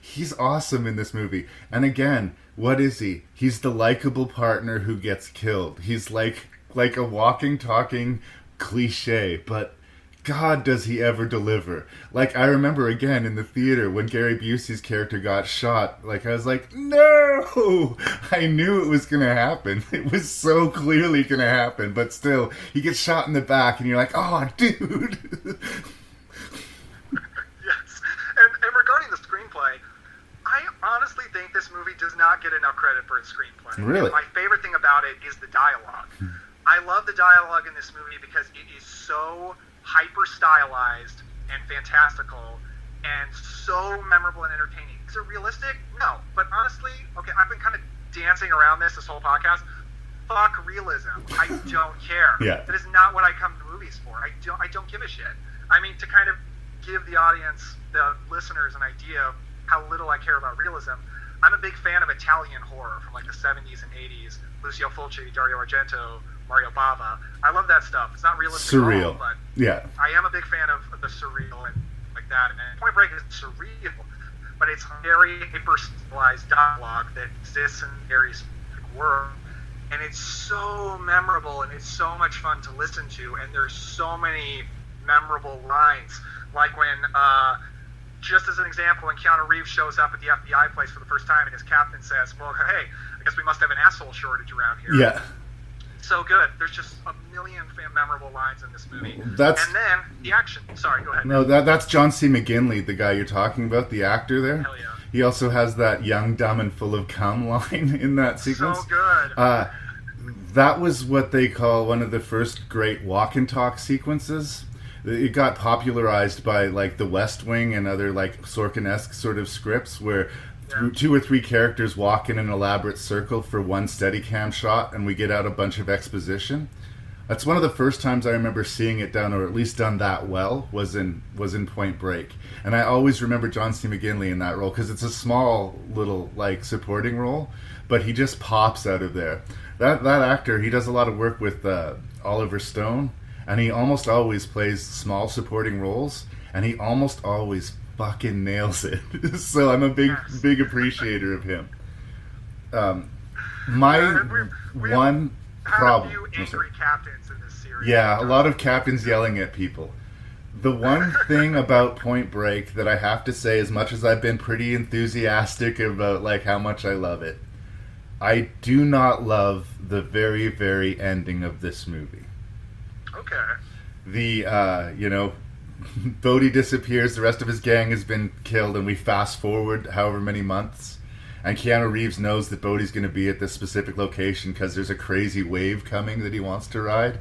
he's awesome in this movie. And again, what is he? He's the likable partner who gets killed. He's like a walking, talking cliche, but God, does he ever deliver. Like, I remember, again, in the theater, when Gary Busey's character got shot, like, I was like, no! I knew it was gonna happen. It was so clearly gonna happen, but still, he gets shot in the back, and you're like, oh, dude! Yes. And regarding the screenplay, I honestly think this movie does not get enough credit for its screenplay. Really? And my favorite thing about it is the dialogue. I love the dialogue in this movie because it is so hyper stylized and fantastical and so memorable and entertaining. Is it realistic? No. But honestly, okay, I've been kind of dancing around this whole podcast. Fuck realism. I don't care. Yeah. That is not what I come to movies for. I don't give a shit. I mean, to kind of give the audience, the listeners, an idea of how little I care about realism, I'm a big fan of Italian horror from like the 70s and 80s. Lucio Fulci, Dario Argento, Mario Bava. I love that stuff. It's not realistic Surreal. at all, but Yeah. I am a big fan of the surreal and like that. And Point Break is surreal, but it's very hyper-stylized dialogue that exists in Gary's world. And it's so memorable and it's so much fun to listen to. And there's so many memorable lines. Like when, just as an example, when Keanu Reeves shows up at the FBI place for the first time and his captain says, well, hey, I guess we must have an asshole shortage around here. Yeah. So good. There's just a million memorable lines in this movie. And then the action. Sorry, go ahead. No, that's John C. McGinley, the guy you're talking about, the actor there. Hell yeah. He also has that young, dumb, and full of cum line in that sequence. So good. That was what they call one of the first great walk and talk sequences. It got popularized by like The West Wing and other like Sorkin-esque sort of scripts where two or three characters walk in an elaborate circle for one Steadicam shot and we get out a bunch of exposition. That's one of the first times I remember seeing it done, or at least done that well, was in Point Break. And I always remember John C. McGinley in that role because it's a small little like supporting role, but he just pops out of there. That actor, he does a lot of work with Oliver Stone, and he almost always plays small supporting roles, and he almost always fucking nails it. So I'm a big appreciator of him. My one problem. Had a few angry captains in this series. Yeah, a lot of captains yelling at people. The one thing about Point Break that I have to say, as much as I've been pretty enthusiastic about like how much I love it, I do not love the very, very ending of this movie. Okay. The, Bodhi disappears, the rest of his gang has been killed, and we fast forward however many months, and Keanu Reeves knows that Bodhi's going to be at this specific location because there's a crazy wave coming that he wants to ride.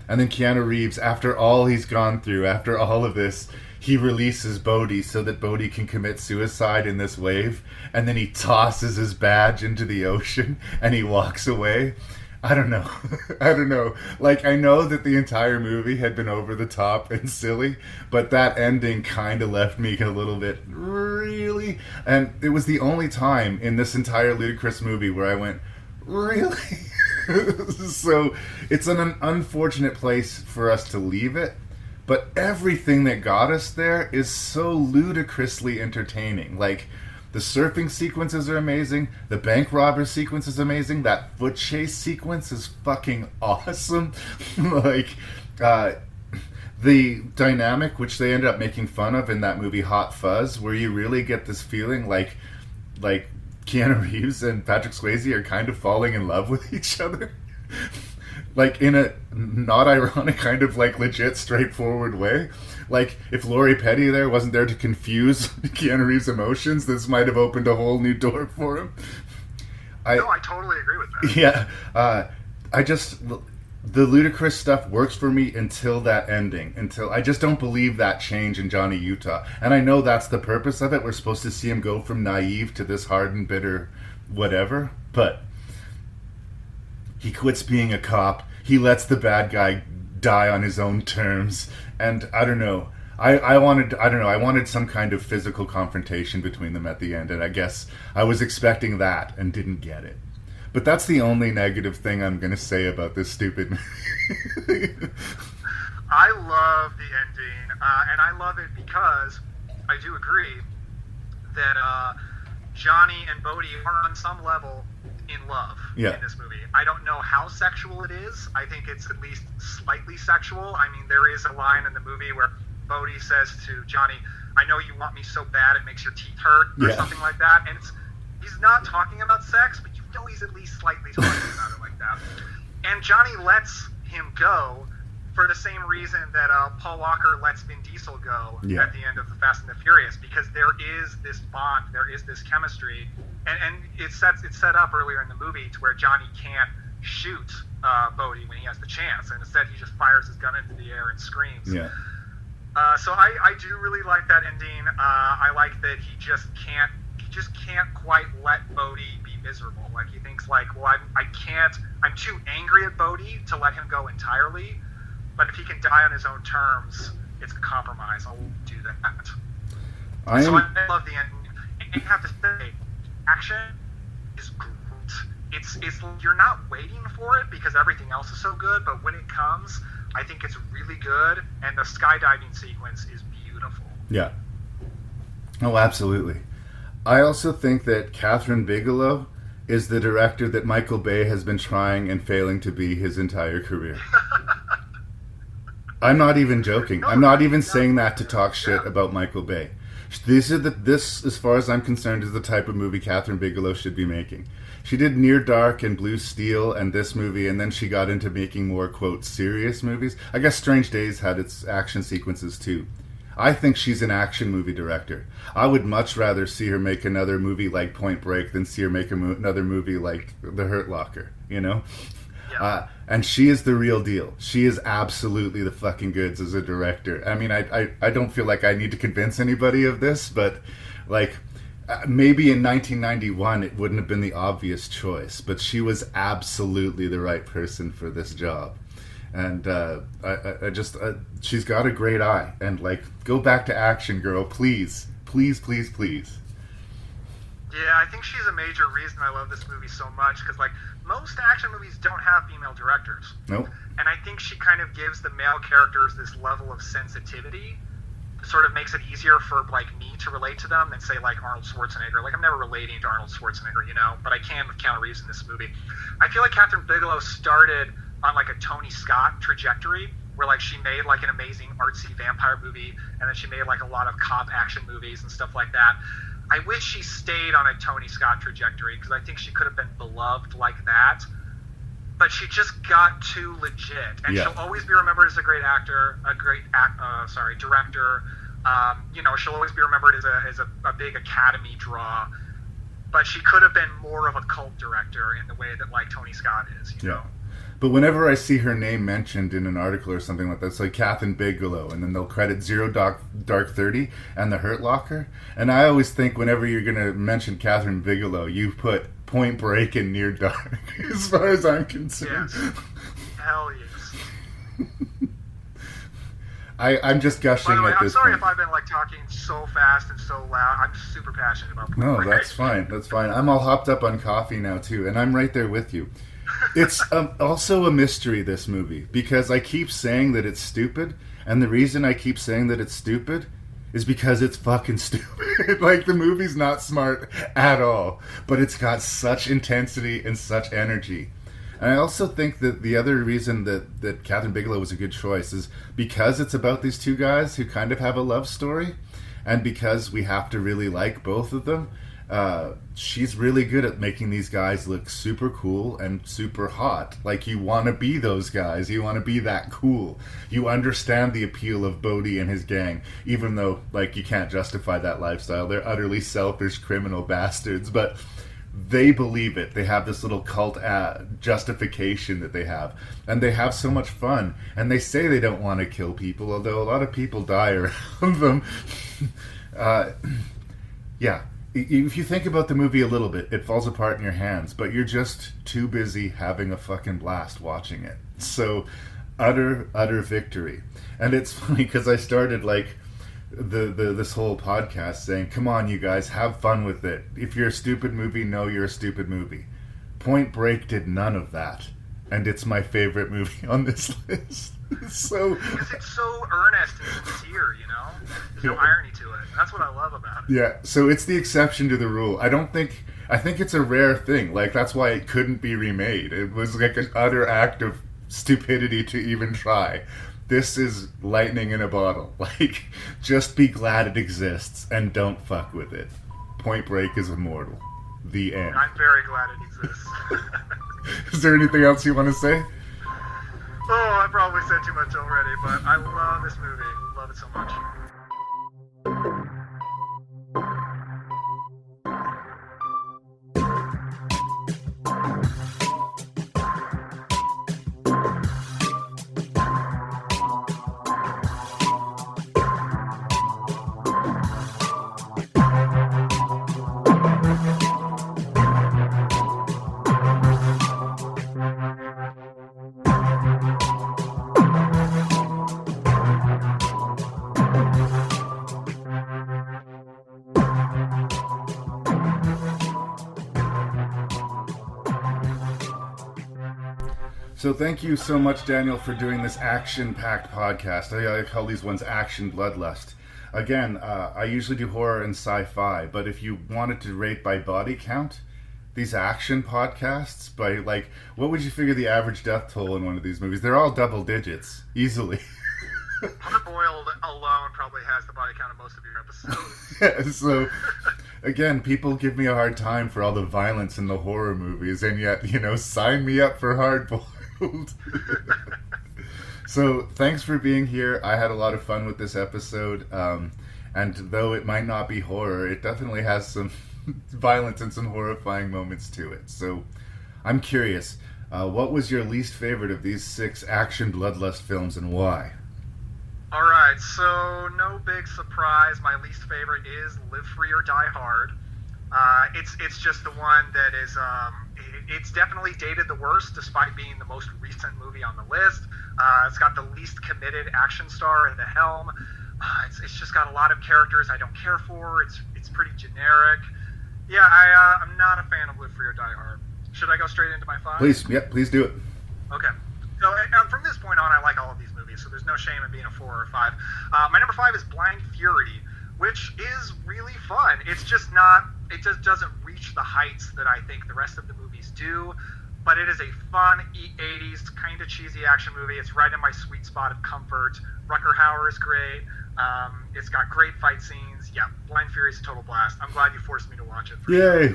And then Keanu Reeves, after all he's gone through, after all of this, he releases Bodhi so that Bodhi can commit suicide in this wave, and then he tosses his badge into the ocean, and he walks away. I don't know. Like, I know that the entire movie had been over the top and silly, but that ending kind of left me a little bit, really? And it was the only time in this entire ludicrous movie where I went, really? So it's an unfortunate place for us to leave it, but everything that got us there is so ludicrously entertaining. Like, the surfing sequences are amazing. The bank robber sequence is amazing. That foot chase sequence is fucking awesome. Like, the dynamic, which they ended up making fun of in that movie Hot Fuzz, where you really get this feeling like Keanu Reeves and Patrick Swayze are kind of falling in love with each other. Like, in a not ironic kind of, like, legit straightforward way. Like, if Lori Petty wasn't there to confuse Keanu Reeves' emotions, this might have opened a whole new door for him. I totally agree with that. Yeah, the ludicrous stuff works for me until that ending. Until I just don't believe that change in Johnny Utah. And I know that's the purpose of it. We're supposed to see him go from naive to this hardened, bitter whatever. But he quits being a cop. He lets the bad guy die on his own terms. And I don't know. I wanted some kind of physical confrontation between them at the end. And I guess I was expecting that and didn't get it. But that's the only negative thing I'm going to say about this stupid movie. I love the ending, and I love it because I do agree that Johnny and Bodhi are on some level in love in this movie. I don't know how sexual it is. I think it's at least slightly sexual. I mean, there is a line in the movie where Bodhi says to Johnny, "I know you want me so bad it makes your teeth hurt," or something like that. And he's not talking about sex, but you know he's at least slightly talking about it like that. And Johnny lets him go for the same reason that Paul Walker lets Vin Diesel go at the end of the Fast and the Furious, because there is this bond, there is this chemistry, and it's set up earlier in the movie to where Johnny can't shoot Bodhi when he has the chance, and instead he just fires his gun into the air and screams. Yeah. So I do really like that ending. I like that he just can't quite let Bodhi be miserable. Like, he thinks like, well, I'm too angry at Bodhi to let him go entirely, but if he can die on his own terms, it's a compromise. I'll do that. I love the ending. And you have to say, action is great. It's you're not waiting for it because everything else is so good, but when it comes, I think it's really good, and the skydiving sequence is beautiful. Yeah. Oh, absolutely. I also think that Catherine Bigelow is the director that Michael Bay has been trying and failing to be his entire career. I'm not even joking. I'm not even saying that to talk shit about Michael Bay. This, as far as I'm concerned, is the type of movie Catherine Bigelow should be making. She did Near Dark and Blue Steel and this movie, and then she got into making more, quote, serious movies. I guess Strange Days had its action sequences too. I think she's an action movie director. I would much rather see her make another movie like Point Break than see her make another movie like The Hurt Locker, you know? Yeah. And she is the real deal. She is absolutely the fucking goods as a director. I mean, I don't feel like I need to convince anybody of this, but like maybe in 1991 it wouldn't have been the obvious choice, but she was absolutely the right person for this job. And she's got a great eye. And like, go back to action, girl, please, please, please, please. Yeah, I think she's a major reason I love this movie so much, because like most action movies don't have female directors. Nope. And I think she kind of gives the male characters this level of sensitivity, sort of makes it easier for like me to relate to them than say like Arnold Schwarzenegger. Like, I'm never relating to Arnold Schwarzenegger, you know, but I can with Keanu Reeves in this movie. I feel like Catherine Bigelow started on like a Tony Scott trajectory, where like she made like an amazing artsy vampire movie, and then she made like a lot of cop action movies and stuff like that. I wish she stayed on a Tony Scott trajectory, because I think she could have been beloved like that, but she just got too legit, and she'll always be remembered as a great actor, director. You know, she'll always be remembered as a big Academy draw, but she could have been more of a cult director in the way that like Tony Scott is, you know? But whenever I see her name mentioned in an article or something like that, it's like Catherine Bigelow, and then they'll credit Zero Dark 30 and The Hurt Locker. And I always think whenever you're going to mention Catherine Bigelow, you put Point Break and Near Dark, as far as I'm concerned. Yes. Hell yes. I'm just gushing By the way, at this I'm sorry point. if I've been like talking so fast and so loud. I'm just super passionate about Point No, Break. that's fine. That's fine. I'm all hopped up on coffee now, too, and I'm right there with you. It's also a mystery, this movie, because I keep saying that it's stupid, and the reason I keep saying that it's stupid is because it's fucking stupid. Like, the movie's not smart at all, but it's got such intensity and such energy. And I also think that the other reason that Catherine Bigelow was a good choice is because it's about these two guys who kind of have a love story, and because we have to really like both of them. she's really good at making these guys look super cool and super hot. Like, you want to be those guys. You want to be that cool. You understand the appeal of Bodhi and his gang, even though, like, you can't justify that lifestyle. They're utterly selfish criminal bastards, but they believe it. They have this little cult justification that they have, and they have so much fun, and they say they don't want to kill people, although a lot of people die around them. Yeah. If you think about the movie a little bit, it falls apart in your hands, but you're just too busy having a fucking blast watching it. So, utter victory. And it's funny because I started like this whole podcast saying, come on, you guys, have fun with it. If you're a stupid movie, know you're a stupid movie. Point Break did none of that. And it's my favorite movie on this list. So, because it's so earnest and sincere, you know? There's no irony to it. That's what I love about it. Yeah, so it's the exception to the rule. I think it's a rare thing. Like, that's why it couldn't be remade. It was like an utter act of stupidity to even try. This is lightning in a bottle. Like, just be glad it exists and don't fuck with it. Point Break is immortal. The end. I'm very glad it exists. Is there anything else you want to say? Oh, I probably said too much already, but I love this movie. Love it so much. So thank you so much, Daniel, for doing this action-packed podcast. I call these ones Action Bloodlust. Again, I usually do horror and sci-fi, but if you wanted to rate by body count, these action podcasts, by, like, what would you figure the average death toll in one of these movies? They're all double digits, easily. Hard-boiled alone probably has the body count of most of your episodes. Yeah, so, again, people give me a hard time for all the violence in the horror movies, and yet, you know, sign me up for hard-boiled. So, thanks for being here. I had a lot of fun with this episode, and though it might not be horror, it definitely has some violence and some horrifying moments to it. So, I'm curious, what was your least favorite of these 6 action bloodlust films, and why? Alright, so no big surprise. My least favorite is Live Free or Die Hard. It's just the one that is, it's definitely dated the worst, despite being the most recent movie on the list. It's got the least committed action star at the helm. It's just got a lot of characters I don't care for. It's pretty generic. Yeah, I'm not a fan of Live Free or Die Hard. Should I go straight into my 5? Please do it. Okay. So from this point on, I like all of these movies, so there's no shame in being a 4 or a 5. My number 5 is Blind Fury, which is really fun. It just doesn't reach the heights that I think the rest of the movies do, but it is a fun 80s kind of cheesy action movie. It's right in my sweet spot of comfort. Rutger Hauer is great. It's got great fight scenes. Yeah, Blind Fury is a total blast. I'm glad you forced me to watch it. Yay!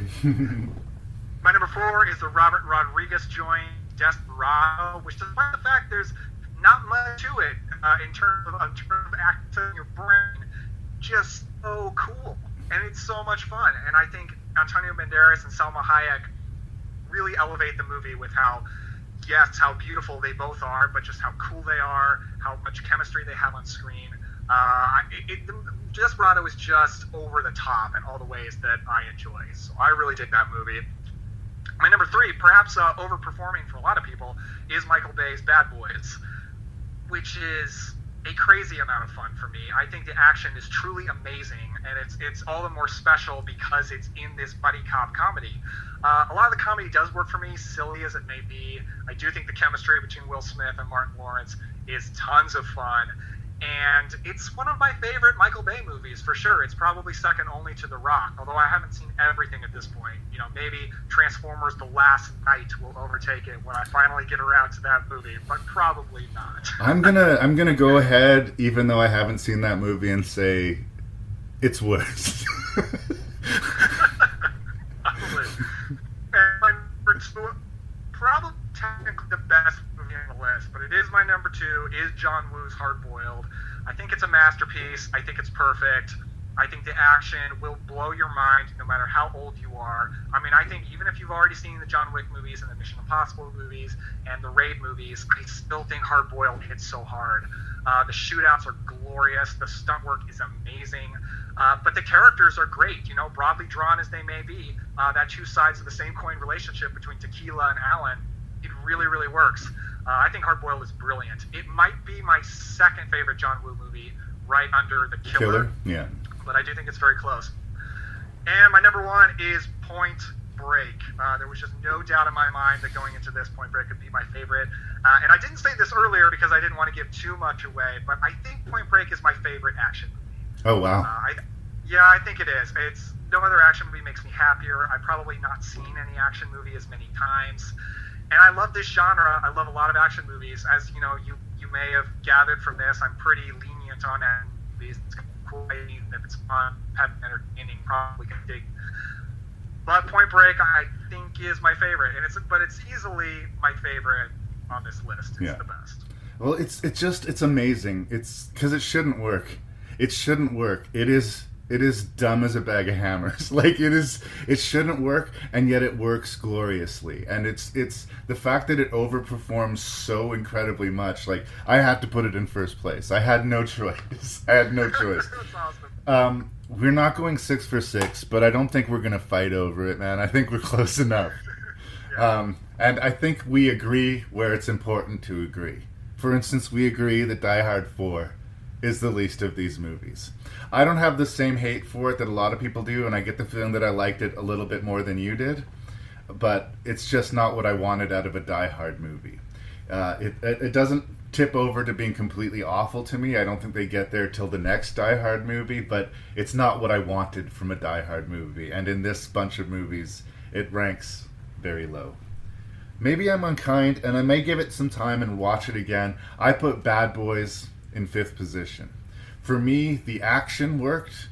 My number 4 is the Robert Rodriguez joint, Desperado, which despite the fact there's not much to it in terms of acting your brain, just so cool. And it's so much fun. And I think Antonio Banderas and Salma Hayek really elevate the movie with how beautiful they both are, but just how cool they are, how much chemistry they have on screen. Desperado is just over the top in all the ways that I enjoy. So I really dig that movie. My number 3, perhaps overperforming for a lot of people, is Michael Bay's Bad Boys, which is a crazy amount of fun for me. I think the action is truly amazing, and it's all the more special because it's in this buddy cop comedy. A lot of the comedy does work for me, silly as it may be. I do think the chemistry between Will Smith and Martin Lawrence is tons of fun, and it's one of my favorite Michael Bay movies for sure. It's probably second only to The Rock, although I haven't seen everything at this point. You know, maybe Transformers: The Last Night will overtake it when I finally get around to that movie, but probably not. I'm gonna go ahead, even though I haven't seen that movie, and say it's worse. number 2, probably technically the best movie on the list, but it is my number 2, is John Woo's Hard Boiled. I think it's a masterpiece. I think it's perfect. I think the action will blow your mind no matter how old you are. I mean, I think even if you've already seen the John Wick movies and the Mission Impossible movies and the Raid movies, I still think Hard Boiled hits so hard. The shootouts are glorious. The stunt work is amazing. But the characters are great. You know, broadly drawn as they may be, that two sides of the same coin relationship between Tequila and Alan, it really, really works. I think Hard Boiled is brilliant. It might be my second favorite John Woo movie, right under The Killer. Yeah. But I do think it's very close. And my number 1 is Point Break. There was just no doubt in my mind that going into this, Point Break would be my favorite. And I didn't say this earlier because I didn't want to give too much away, but I think Point Break is my favorite action movie. Oh, wow. I think it is. It's no other action movie makes me happier. I've probably not seen any action movie as many times. And I love this genre. I love a lot of action movies. As you know, you may have gathered from this, I'm pretty lenient on action movies. It's cool if it's fun, have entertaining, probably can dig. But Point Break, I think, is my favorite, and it's easily my favorite on this list. It's the best. Well, it's amazing. It's because it shouldn't work. It shouldn't work. It is dumb as a bag of hammers. Like it shouldn't work, and yet it works gloriously. And it's the fact that it overperforms so incredibly much. Like, I had to put it in first place. I had no choice. That's awesome. We're not going 6 for 6, but I don't think we're gonna fight over it, man. I think we're close enough. And I think we agree where it's important to agree. For instance, we agree that Die Hard 4 is the least of these movies. I don't have the same hate for it that a lot of people do, and I get the feeling that I liked it a little bit more than you did, but it's just not what I wanted out of a Die Hard movie. It doesn't tip over to being completely awful to me. I don't think they get there till the next Die Hard movie, but it's not what I wanted from a Die Hard movie, and in this bunch of movies, it ranks very low. Maybe I'm unkind, and I may give it some time and watch it again. I put Bad Boys in 5th position. For me, the action worked.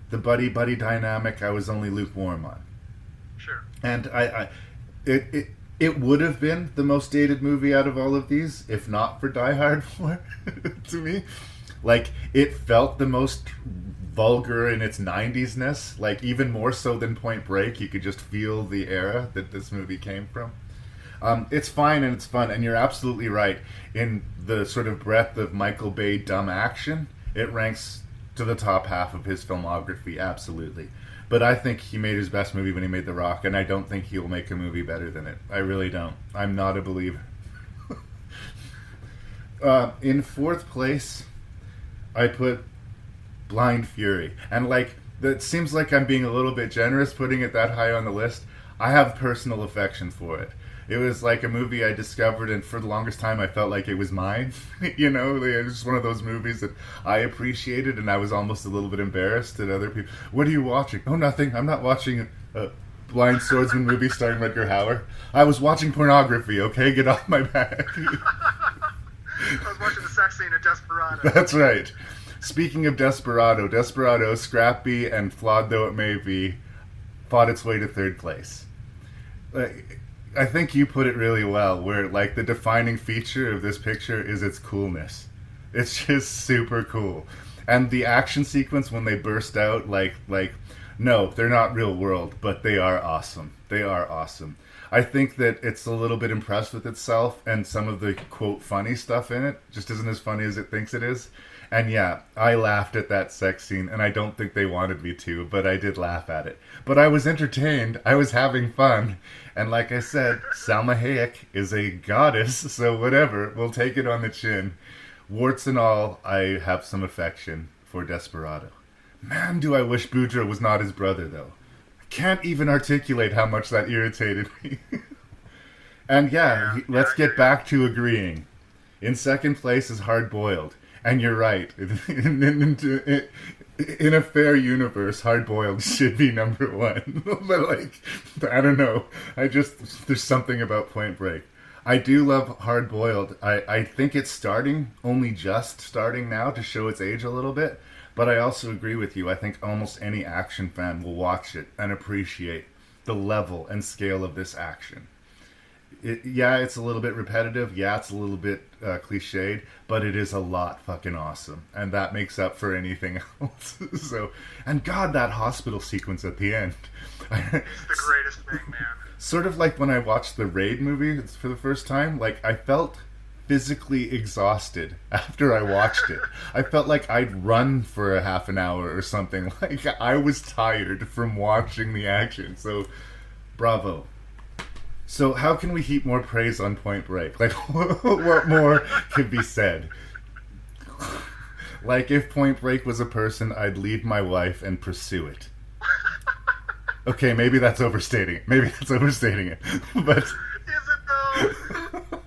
The buddy dynamic, I was only lukewarm on. Sure. And it would have been the most dated movie out of all of these, if not for Die Hard 4, to me. Like, it felt the most vulgar in its 90s-ness, like, even more so than Point Break. You could just feel the era that this movie came from. It's fine and it's fun, and you're absolutely right. In the sort of breadth of Michael Bay dumb action, it ranks to the top half of his filmography, absolutely. But I think he made his best movie when he made The Rock, and I don't think he'll make a movie better than it. I really don't. I'm not a believer. In 4th place, I put Blind Fury. And, like, it seems like I'm being a little bit generous putting it that high on the list. I have personal affection for it. It was like a movie I discovered, and for the longest time I felt like it was mine. You know, it was just one of those movies that I appreciated, and I was almost a little bit embarrassed at other people. What are you watching? Oh, nothing. I'm not watching a blind swordsman movie starring Rutger Hauer. I was watching pornography, okay? Get off my back. I was watching the sex scene of Desperado. That's right. Speaking of Desperado, scrappy and flawed though it may be, fought its way to 3rd place. I think you put it really well, where, like, the defining feature of this picture is its coolness. It's just super cool. And the action sequence when they burst out, like, no, they're not real world, but they are awesome. They are awesome. I think that it's a little bit impressed with itself, and some of the, quote, funny stuff in it just isn't as funny as it thinks it is. And yeah, I laughed at that sex scene, and I don't think they wanted me to, but I did laugh at it. But I was entertained, I was having fun, and like I said, Salma Hayek is a goddess, so whatever, we'll take it on the chin. Warts and all, I have some affection for Desperado. Man, do I wish Boudreaux was not his brother, though. I can't even articulate how much that irritated me. And yeah, let's get back to agreeing. In 2nd place is Hard Boiled. And you're right. In a fair universe, Hard Boiled should be number 1. But, like, I don't know. There's something about Point Break. I do love Hard Boiled. I think it's only just starting now to show its age a little bit. But I also agree with you. I think almost any action fan will watch it and appreciate the level and scale of this action. It's a little bit repetitive. Yeah, it's a little bit cliched, but it is a lot fucking awesome, and that makes up for anything else. So, and God, that hospital sequence at the end. It's the greatest thing, man. Sort of like when I watched the Raid movie for the first time, like I felt physically exhausted after I watched it. I felt like I'd run for a half an hour or something. Like I was tired from watching the action. So, bravo. So how can we heap more praise on Point Break? Like, what more could be said? Like, if Point Break was a person, I'd leave my wife and pursue it. Okay, maybe that's overstating it. But is it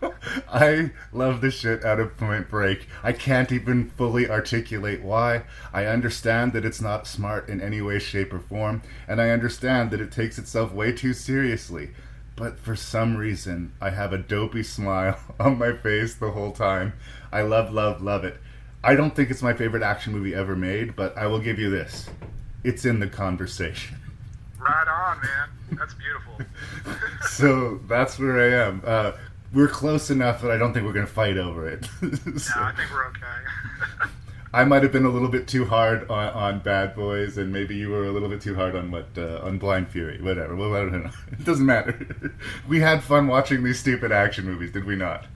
though? I love the shit out of Point Break. I can't even fully articulate why. I understand that it's not smart in any way, shape, or form, and I understand that it takes itself way too seriously. But for some reason, I have a dopey smile on my face the whole time. I love it. I don't think it's my favorite action movie ever made, but I will give you this. It's in the conversation. Right on, man. That's beautiful. So that's where I am. We're close enough that I don't think we're going to fight over it. So, yeah, I think we're okay. I might have been a little bit too hard on Bad Boys, and maybe you were a little bit too hard on on Blind Fury. Whatever. Well, I don't know. It doesn't matter. We had fun watching these stupid action movies, did we not?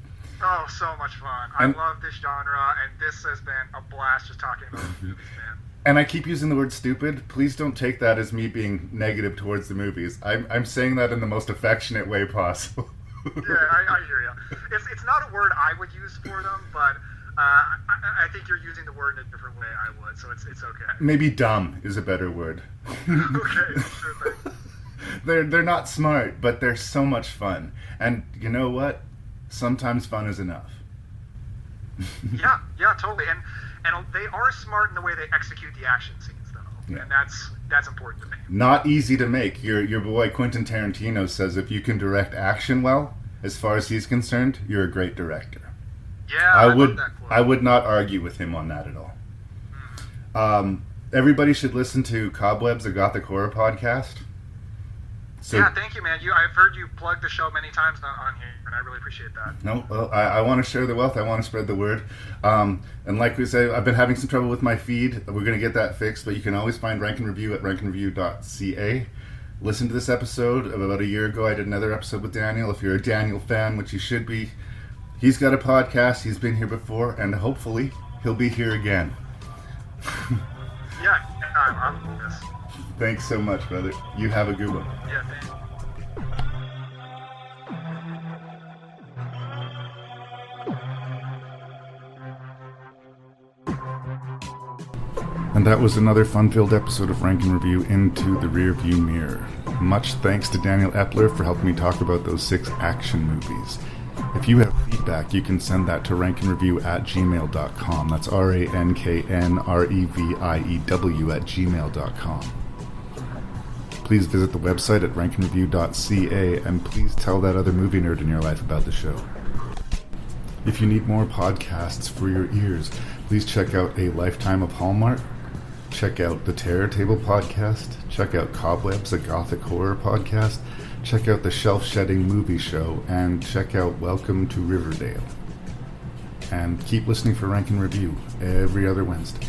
Oh, so much fun. I love this genre, and this has been a blast just talking about these movies, man. And I keep using the word stupid. Please don't take that as me being negative towards the movies. I'm saying that in the most affectionate way possible. Yeah, I hear you. It's not a word I would use for them, but I think you're using the word in a different way I would, so it's okay. Maybe dumb is a better word. Okay, sure thing. They're not smart, but they're so much fun. And you know what? Sometimes fun is enough. Yeah, totally. And they are smart in the way they execute the action scenes, though. Yeah. And that's important to me. Not easy to make. Your boy Quentin Tarantino says if you can direct action well, as far as he's concerned, you're a great director. Yeah, I would not argue with him on that at all. Everybody should listen to Cobwebs, a Gothic Horror Podcast. So, yeah, thank you, man. I've heard you plug the show many times on here, and I really appreciate that. No, well, I want to share the wealth. I want to spread the word. And like we said, I've been having some trouble with my feed. We're going to get that fixed, but you can always find Rank and Review at Ranknreview.ca. Listen to this episode. About a year ago, I did another episode with Daniel. If you're a Daniel fan, which you should be, he's got a podcast. He's been here before, and hopefully he'll be here again. Yeah, I'm with this. Thanks so much, brother. You have a good one. Yeah, thanks. And that was another fun-filled episode of Rank and Review Into the Rearview Mirror. Much thanks to Daniel Epler for helping me talk about those 6 action movies. If you have feedback, you can send that to ranknreview@gmail.com. That's ranknreview@gmail.com. Please visit the website at Ranknreview.ca, and please tell that other movie nerd in your life about the show. If you need more podcasts for your ears, please check out A Lifetime of Hallmark, check out the Terror Table Podcast, check out Cobwebs, a Gothic Horror Podcast, check out the Shelf Shedding Movie Show, and check out Welcome to Riverdale. And keep listening for Rank and Review every other Wednesday.